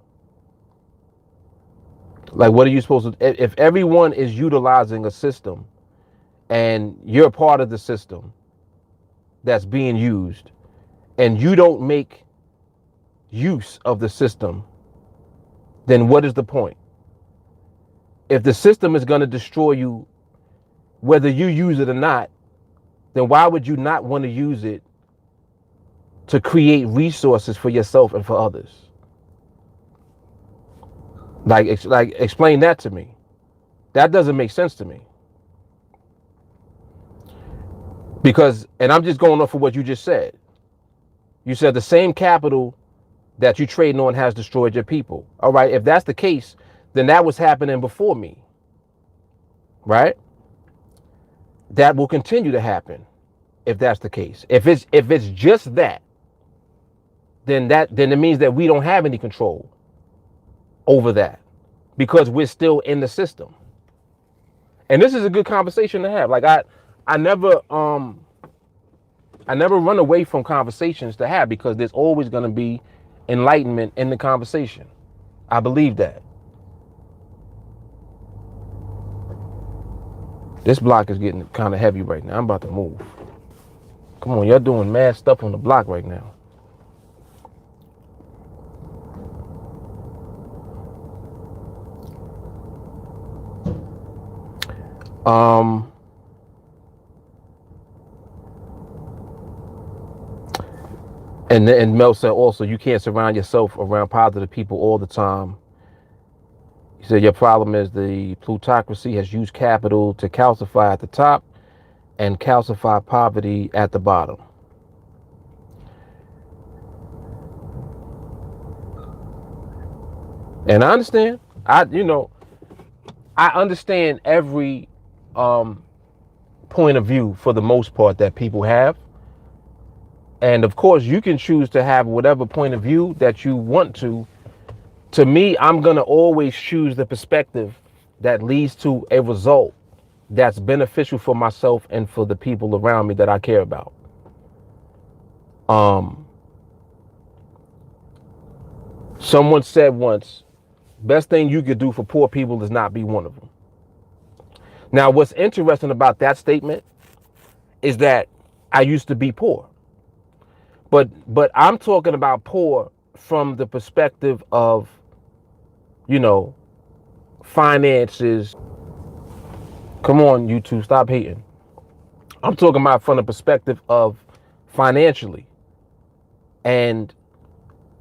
Like, what are you supposed to, if everyone is utilizing a system and you're a part of the system that's being used, and you don't make use of the system, then what is the point? If the system is going to destroy you, whether you use it or not, then why would you not want to use it to create resources for yourself and for others? Like explain that to me. That doesn't make sense to me. Because, and I'm just going off of what you just said. You said the same capital that you're trading on has destroyed your people. All right, if that's the case, then that was happening before me. Right? That will continue to happen if that's the case. If it's just that, then it means that we don't have any control over that, because we're still in the system. And this is a good conversation to have. Like I never run away from conversations to have, because there's always going to be enlightenment in the conversation. I believe that. This block is getting kind of heavy right now. I'm about to move. Come on, y'all doing mad stuff on the block right now. And Mel said also, you can't surround yourself around positive people all the time. He said your problem is the plutocracy has used capital to calcify at the top and calcify poverty at the bottom. And I understand. I understand every point of view for the most part that people have. And of course, you can choose to have whatever point of view that you want to. To me, I'm going to always choose the perspective that leads to a result that's beneficial for myself and for the people around me that I care about. Someone said once, best thing you could do for poor people is not be one of them. Now, what's interesting about that statement is that I used to be poor. But I'm talking about poor from the perspective of, finances. Come on, YouTube, stop hating. I'm talking about from the perspective of financially. And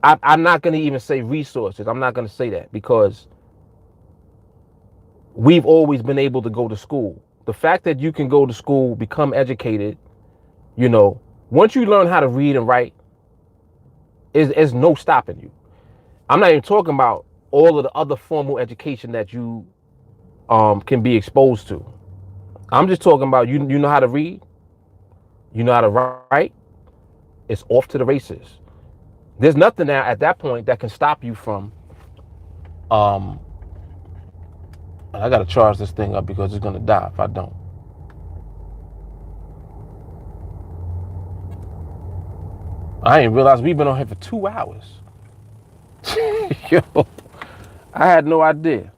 I'm not going to even say resources. I'm not going to say that because we've always been able to go to school. The fact that you can go to school, become educated, once you learn how to read and write, is no stopping you. I'm not even talking about all of the other formal education that you can be exposed to. I'm just talking about you know how to read, you know how to write, it's off to the races. There's nothing now at that point that can stop you from I gotta charge this thing up because it's gonna die if I don't. I didn't realize we've been on here for 2 hours. Yo, I had no idea.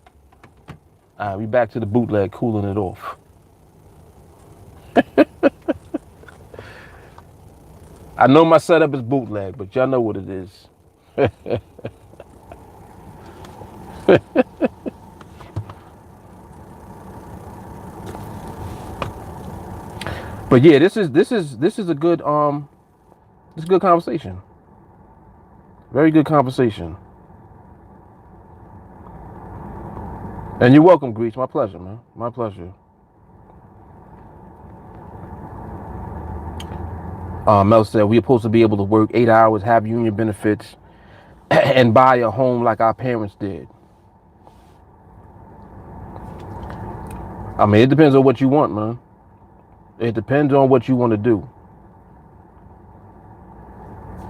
All right, we back to the bootleg, cooling it off. I know my setup is bootleg, but y'all know what it is. But yeah, this is a good this is a good conversation. Very good conversation. And you're welcome, Greech. My pleasure, man. My pleasure. Mel said we're supposed to be able to work 8 hours, have union benefits, and buy a home like our parents did. I mean, it depends on what you want, man. It depends on what you want to do.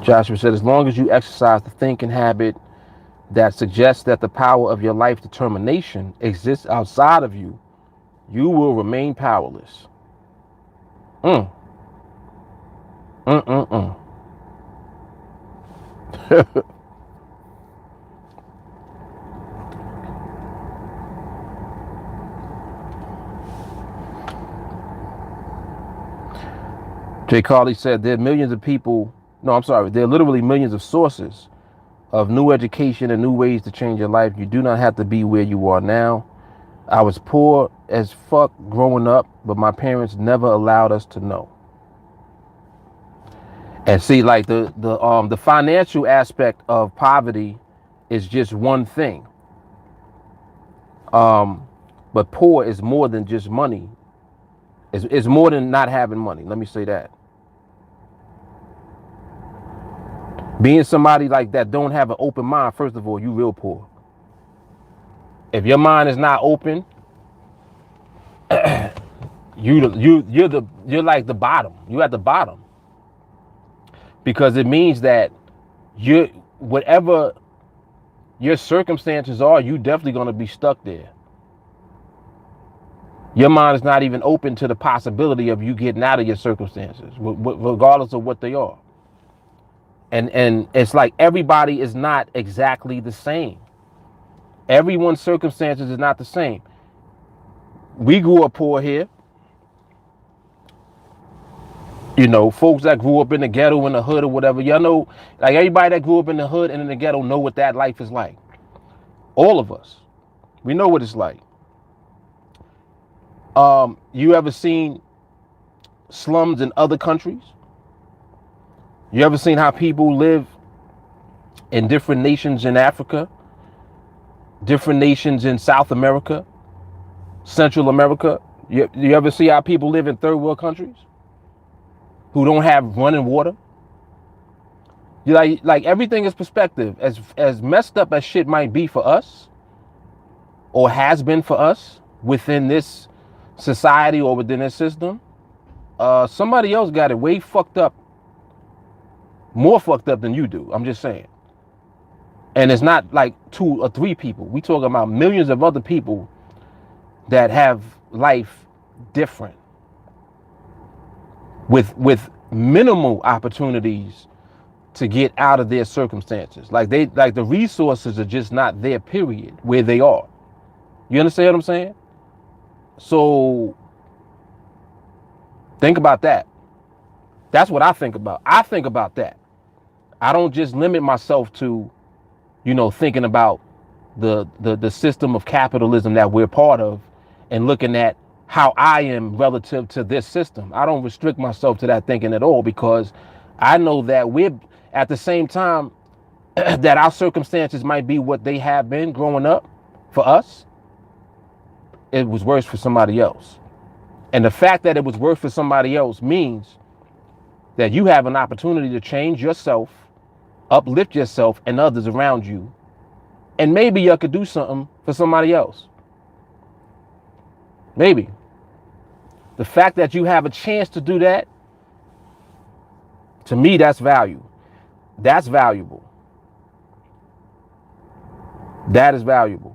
Joshua said, as long as you exercise the thinking habit that suggests that the power of your life determination exists outside of you, you will remain powerless. Jay Carley said there are millions of people. No, I'm sorry. There are literally millions of sources of new education and new ways to change your life. You do not have to be where you are now. I was poor as fuck growing up, but my parents never allowed us to know. And see, like the financial aspect of poverty is just one thing. But poor is more than just money. It's more than not having money. Let me say that. Being somebody like that don't have an open mind, first of all, you real poor. If your mind is not open, you're like the bottom. You're at the bottom. Because it means that whatever your circumstances are, you definitely gonna be stuck there. Your mind is not even open to the possibility of you getting out of your circumstances, regardless of what they are. And it's like everybody is not exactly the same. Everyone's circumstances is not the same. We grew up poor here. You know, folks that grew up in the ghetto, in the hood or whatever, y'all know, like everybody that grew up in the hood and in the ghetto know what that life is like. All of us, we know what it's like. You ever seen slums in other countries? You ever seen how people live in different nations in Africa, different nations in South America, Central America? You ever see how people live in third world countries who don't have running water? You like everything is perspective. As messed up as shit might be for us, or has been for us within this society or within this system, somebody else got it way fucked up, more fucked up than you do. I'm just saying. And it's not like 2 or 3 people. We talking about millions of other people that have life different, with minimal opportunities to get out of their circumstances. Like the resources are just not there, period, where they are. You understand what I'm saying? So think about that. That's what I think about. I think about that. I don't just limit myself to, thinking about the system of capitalism that we're part of and looking at how I am relative to this system. I don't restrict myself to that thinking at all, because I know that we're at the same time that our circumstances might be what they have been growing up for us. It was worse for somebody else. And the fact that it was worse for somebody else means that you have an opportunity to change yourself, uplift yourself and others around you. And maybe you could do something for somebody else. Maybe. The fact that you have a chance to do that, to me, that's value. That's valuable. That is valuable.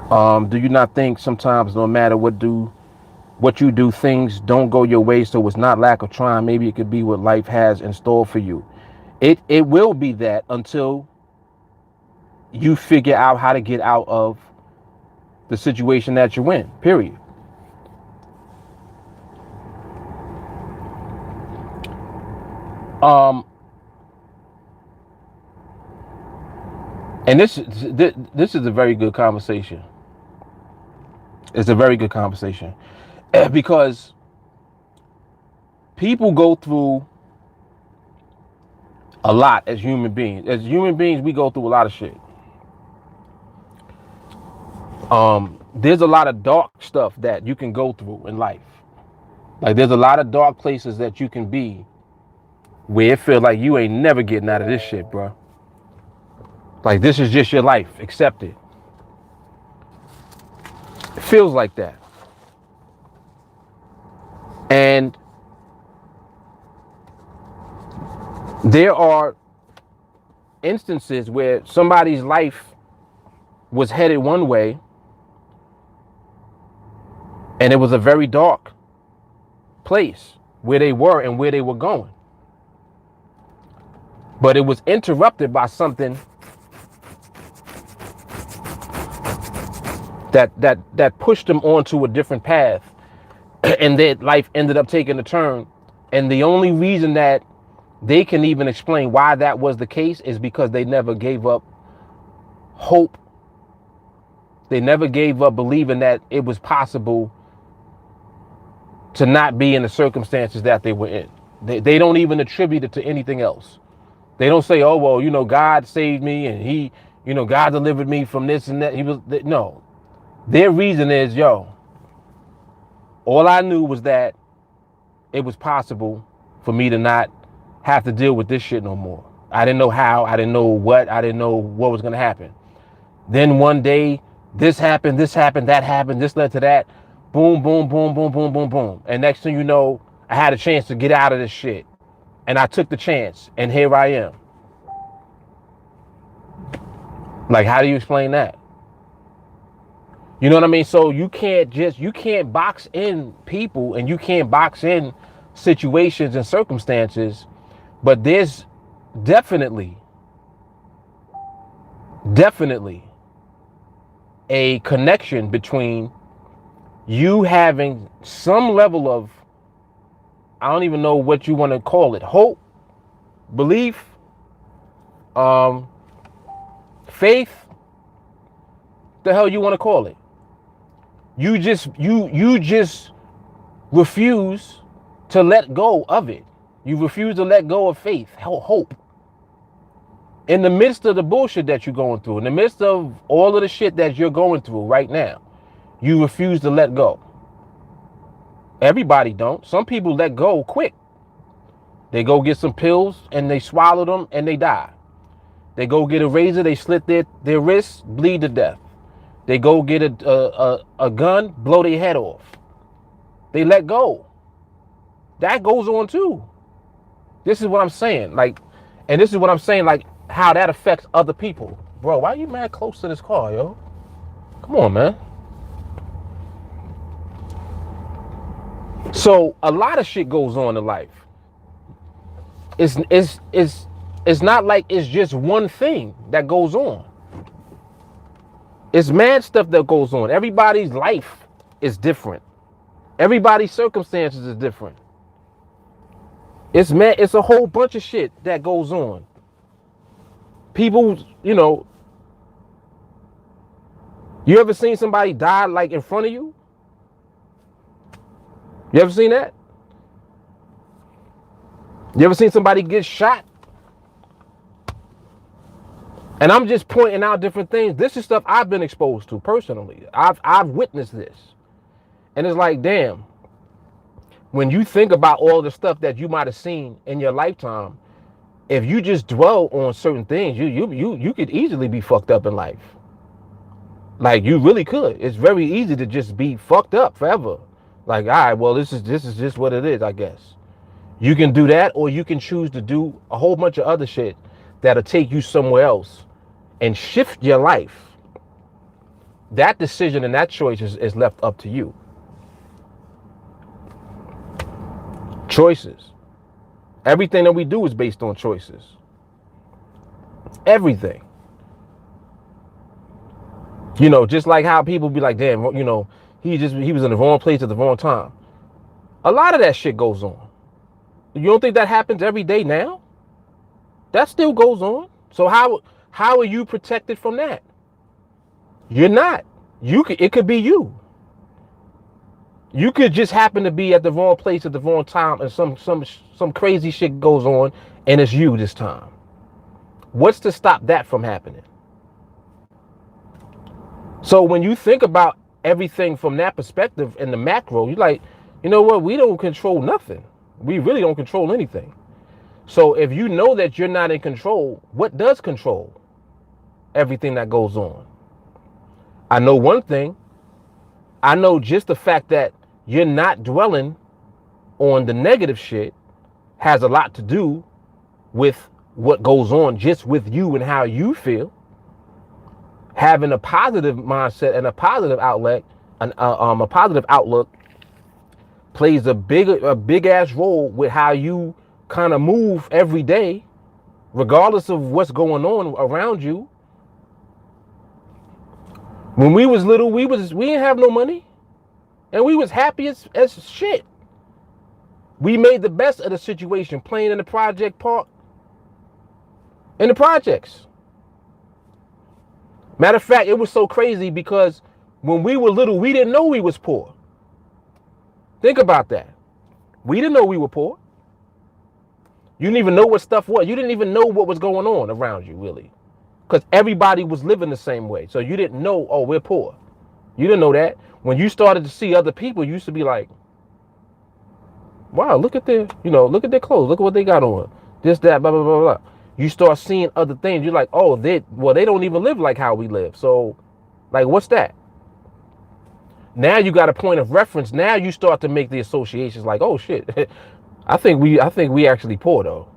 Do you not think sometimes no matter what you do, things don't go your way? So it's not lack of trying. Maybe it could be what life has in store for you. It will be that until you figure out how to get out of the situation that you're in, period. And this is a very good conversation. It's a very good conversation because people go through a lot as human beings. As human beings, we go through a lot of shit. There's a lot of dark stuff that you can go through in life. Like there's a lot of dark places that you can be where it feels like you ain't never getting out of this shit, bro. Like this is just your life. Accept it. It feels like that. And there are instances where somebody's life was headed one way and it was a very dark place where they were and where they were going. But it was interrupted by something that pushed them onto a different path, and their life ended up taking a turn. And the only reason that they can even explain why that was the case is because they never gave up hope. They never gave up believing that it was possible to not be in the circumstances that they were in. They don't even attribute it to anything else. They don't say, oh, well, God saved me and he, God delivered me from this and that. No. Their reason is, all I knew was that it was possible for me to not have to deal with this shit no more. I didn't know how, I didn't know what, I didn't know what was going to happen. Then one day, this happened, that happened, this led to that. Boom, boom, boom, boom, boom, boom, boom. And next thing you know, I had a chance to get out of this shit. And I took the chance, and here I am. Like, how do you explain that? You know what I mean? So you can't box in people and you can't box in situations and circumstances, but there's definitely a connection between you having some level of, I don't even know what you want to call it, hope, belief, faith, the hell you want to call it. You just refuse to let go of it. You refuse to let go of faith, hope. In the midst of the bullshit that you're going through, in the midst of all of the shit that you're going through right now, you refuse to let go. Everybody don't. Some people let go quick. They go get some pills and they swallow them and they die. They go get a razor, they slit their wrists, bleed to death. They go get a gun, blow their head off. They let go. That goes on too. This is what I'm saying. And this is what I'm saying, how that affects other people. Bro, why are you mad close to this car, yo? Come on, man. So a lot of shit goes on in life. It's not like it's just one thing that goes on. It's mad stuff that goes on. Everybody's life is different. Everybody's circumstances is different. It's a whole bunch of shit that goes on. People, you ever seen somebody die in front of you? You ever seen that? You ever seen somebody get shot? And I'm just pointing out different things. This is stuff I've been exposed to personally. I've witnessed this. And it's like, damn, when you think about all the stuff that you might have seen in your lifetime, if you just dwell on certain things, you could easily be fucked up in life. You really could. It's very easy to just be fucked up forever. All right, well, this is just what it is, I guess. You can do that, or you can choose to do a whole bunch of other shit that'll take you somewhere else and shift your life. That decision and that choice is left up to you. Choices. Everything that we do is based on choices. Everything. Just like how people be like, damn, he was in the wrong place at the wrong time. A lot of that shit goes on. You don't think that happens every day now? That still goes on. So how are you protected from that? You're not. It could be you. You could just happen to be at the wrong place at the wrong time, and some crazy shit goes on, and it's you this time. What's to stop that from happening? So when you think about everything from that perspective in the macro, you're like, you know what? We don't control nothing. We really don't control anything. So if you know that you're not in control, what does control everything that goes on? I know one thing. I know just the fact that you're not dwelling on the negative shit has a lot to do with what goes on just with you and how you feel. Having a positive mindset and a positive outlet, a positive outlook, plays a big ass role with how you kind of move every day, regardless of what's going on around you. When we was little, we didn't have no money, and we was happy as shit. We made the best of the situation, playing in the project park, in the projects. Matter of fact, it was so crazy because when we were little, we didn't know we was poor. Think about that. We didn't know we were poor. You didn't even know what stuff was. You didn't even know what was going on around you, really. Because everybody was living the same way. So you didn't know, oh, we're poor. You didn't know that. When you started to see other people, you used to be like, wow, look at their clothes. Look at what they got on. This, that, blah, blah, blah, blah. You start seeing other things. You're like, oh, they don't even live like how we live. So, what's that? Now you got a point of reference. Now you start to make the associations like, oh shit, I think we actually poor though.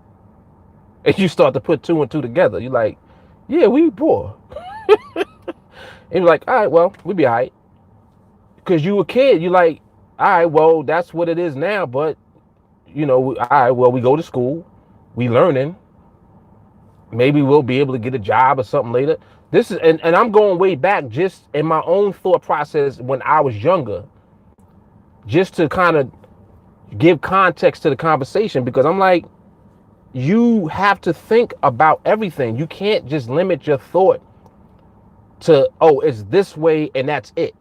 And you start to put two and two together. You're like, yeah, we poor. And you're like, all right, well, we be all right. Because you a kid, you're like, all right, well, that's what it is now. But, all right, well, we go to school. We learning. Maybe we'll be able to get a job or something later. This is, and I'm going way back just in my own thought process when I was younger, just to kind of give context to the conversation, because I'm like, you have to think about everything. You can't just limit your thought to, oh, it's this way and that's it.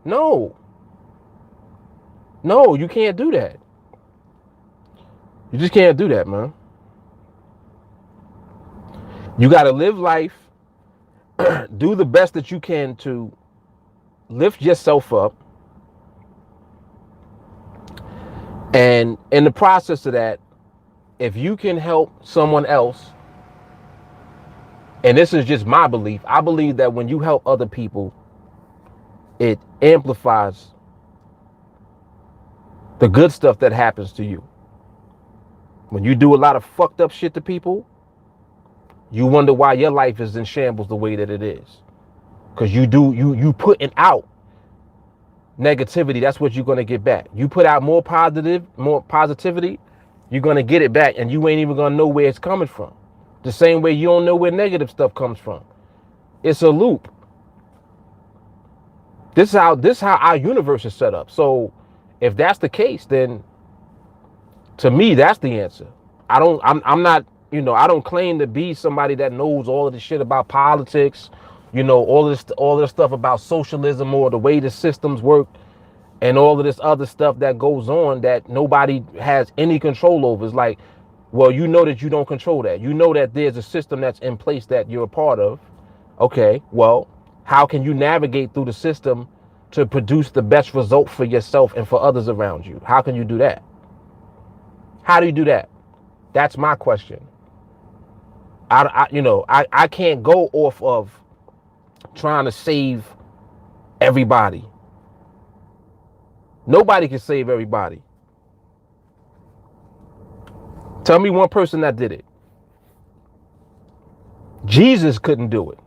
No, no, you can't do that. You just can't do that, man. You got to live life, do the best that you can to lift yourself up. And in the process of that, if you can help someone else, and this is just my belief, I believe that when you help other people, it amplifies the good stuff that happens to you. When you do a lot of fucked up shit to people, you wonder why your life is in shambles the way that it is. Because you putting out negativity, that's what you're going to get back. You put out more positivity, you're going to get it back, and you ain't even going to know where it's coming from. The same way you don't know where negative stuff comes from. It's a loop. This is how our universe is set up. So if that's the case, then to me, that's the answer. I'm not, I don't claim to be somebody that knows all of the shit about politics, all this stuff about socialism or the way the systems work and all of this other stuff that goes on that nobody has any control over. It's like, well, you know that you don't control that. You know that there's a system that's in place that you're a part of. Okay, well, how can you navigate through the system to produce the best result for yourself and for others around you? How can you do that? How do you do that? That's my question. I can't go off of trying to save everybody. Nobody can save everybody. Tell me one person that did it. Jesus couldn't do it.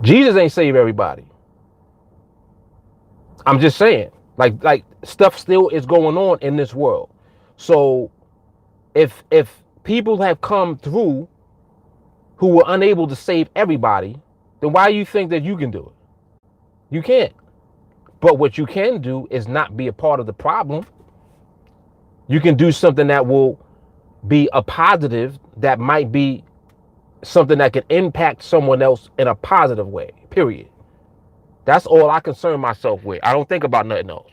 Jesus ain't save everybody. I'm just saying, like stuff still is going on in this world. So if people have come through who were unable to save everybody, then why do you think that you can do it? You can't. But what you can do is not be a part of the problem. You can do something that will be a positive, that might be something that can impact someone else in a positive way, period. That's all I concern myself with. I don't think about nothing else.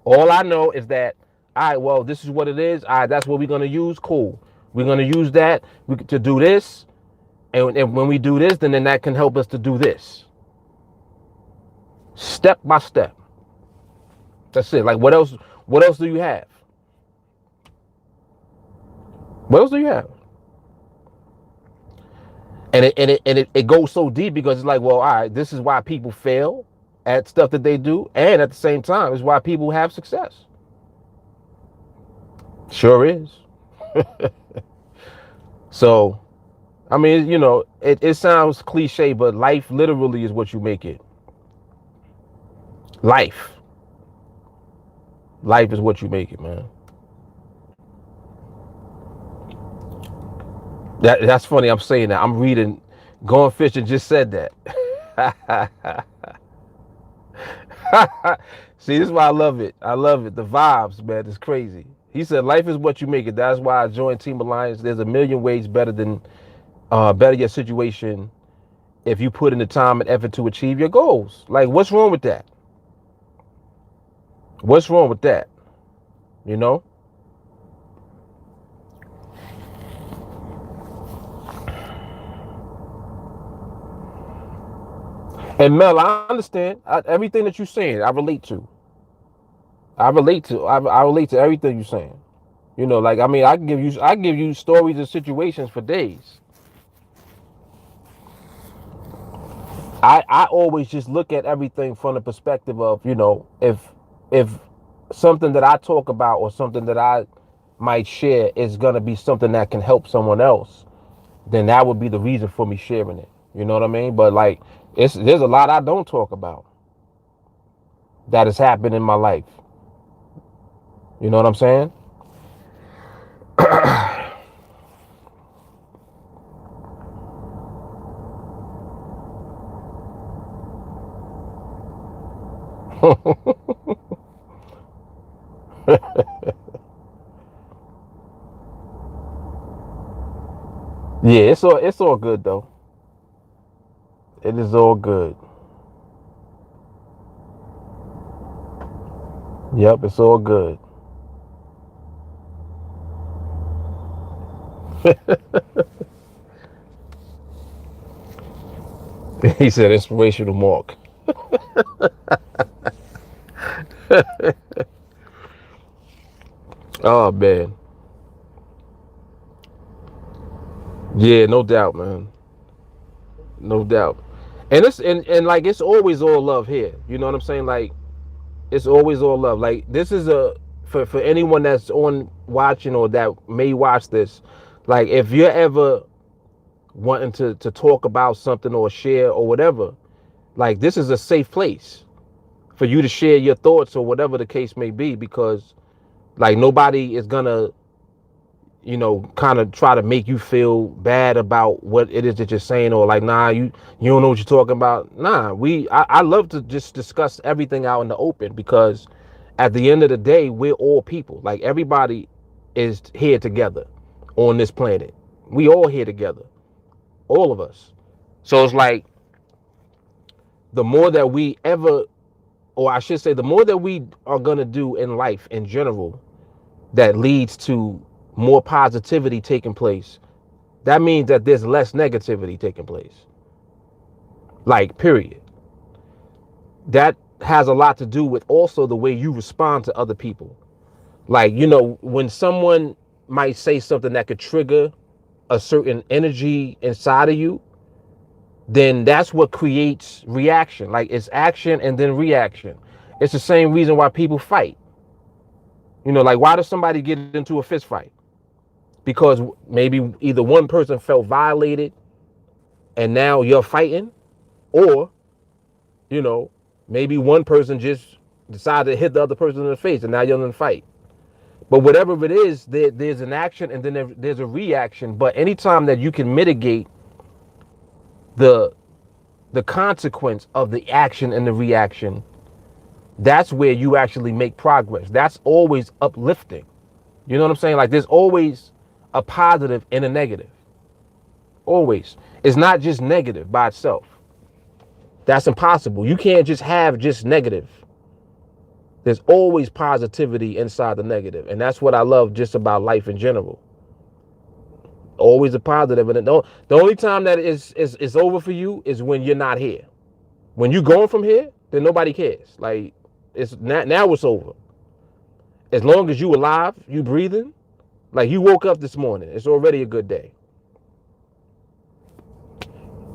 All I know is that, all right, well, this is what it is. All right, that's what we're going to use. Cool. We're going to use that to do this. And when we do this, then that can help us to do this. Step by step. That's it. Like, what else do you have? What else do you have? And it goes so deep because it's like, well, all right, this is why people fail at stuff that they do. And at the same time, it's why people have success. Sure is. So, I mean, it sounds cliche, but life literally is what you make it. Life is what you make it, man. That's funny. I'm saying that. I'm reading. Going Fishing just said that. See, this is why I love it. I love it. The vibes, man, it's crazy. He said, "Life is what you make it." That's why I joined TeamAlliance. There's a million ways better your situation if you put in the time and effort to achieve your goals. Like, what's wrong with that? What's wrong with that? And Mel, I understand everything that you're saying. I relate to. I relate to everything you're saying. Like, I mean, I give you stories and situations for days. I always just look at everything from the perspective of, if something that I talk about or something that I might share is gonna be something that can help someone else, then that would be the reason for me sharing it. You know what I mean? But like, there's a lot I don't talk about that has happened in my life. You know what I'm saying? Yeah, it's all good though. It is all good. Yep, it's all good. He said inspirational Mark. Oh man. Yeah, no doubt, man. No doubt. And and like it's always all love here. You know what I'm saying? Like it's always all love. Like this is a for anyone that's on watching or that may watch this, like if you're ever wanting to talk about something or share or whatever, like this is a safe place for you to share your thoughts or whatever the case may be, because like nobody is gonna, you know, kind of try to make you feel bad about what it is that you're saying, or like, nah, you don't know what you're talking about. Nah, I love to just discuss everything out in the open, because at the end of the day, we're all people. Like everybody is here together on this planet. We all here together, all of us. So it's like the more that we ever, or I should say, the more that we are gonna do in life in general, that leads to more positivity taking place, that means that there's less negativity taking place. Like, period. That has a lot to do with also the way you respond to other people. Like, you know, when someone might say something that could trigger a certain energy inside of you, then that's what creates reaction. Like, it's action and then reaction. It's the same reason why people fight. You know, like, why does somebody get into a fist fight? Because maybe either one person felt violated and now you're fighting, or, you know, maybe one person just decided to hit the other person in the face and now you're in a fight. But whatever it is, there's an action and then there's a reaction. But anytime that you can mitigate the consequence of the action and the reaction, that's where you actually make progress. That's always uplifting. You know what I'm saying? Like there's always a positive and a negative. Always. It's not just negative by itself. That's impossible. You can't just have just negative. There's always positivity inside the negative. And that's what I love just about life in general. Always a positive. And the only time that it's over for you is when you're not here. When you're going from here, then nobody cares. Like it's now it's over. As long as you alive, you breathing, like you woke up this morning, it's already a good day.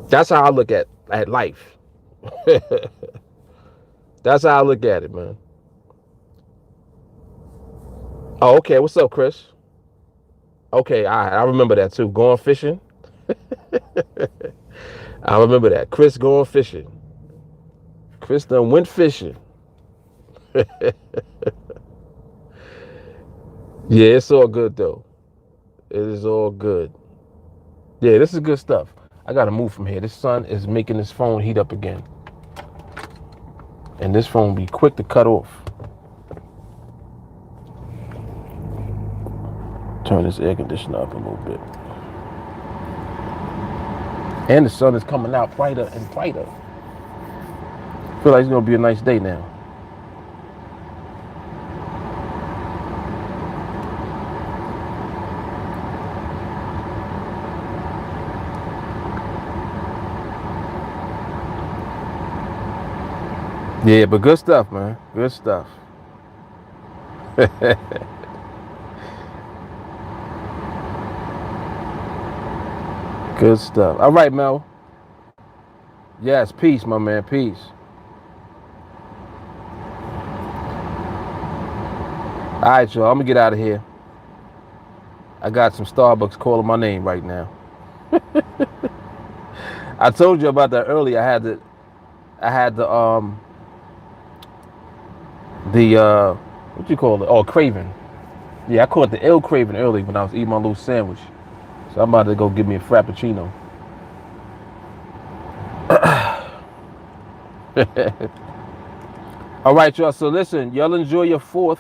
That's how I look at life. That's how I look at it, man. Oh, okay. What's up, Chris? Okay, I remember that too. Going fishing. I remember that. Chris going fishing. Chris done went fishing. Yeah, it's all good though. It is all good. Yeah, this is good stuff. I gotta move from here. This sun is making this phone heat up again. And this phone be quick to cut off. Turn this air conditioner up a little bit. And the sun is coming out brighter and brighter. Feel like it's gonna be a nice day now. Yeah, but good stuff, man. Good stuff. Good stuff. All right, Mel. Yes, peace, my man. Peace. All right, y'all. I'm gonna get out of here. I got some Starbucks calling my name right now. I told you about that earlier. I had the what you call it? Oh, craving. Yeah, I caught the ill craving early when I was eating my little sandwich. So I'm about to go get me a frappuccino. All right, y'all. So listen, y'all enjoy your 4th,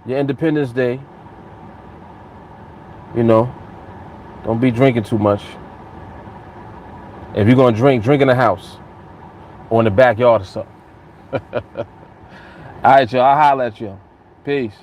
your Independence Day. You know, don't be drinking too much. If you're gonna drink, drink in the house or in the backyard or something. All right, y'all. I'll holler at you. Peace.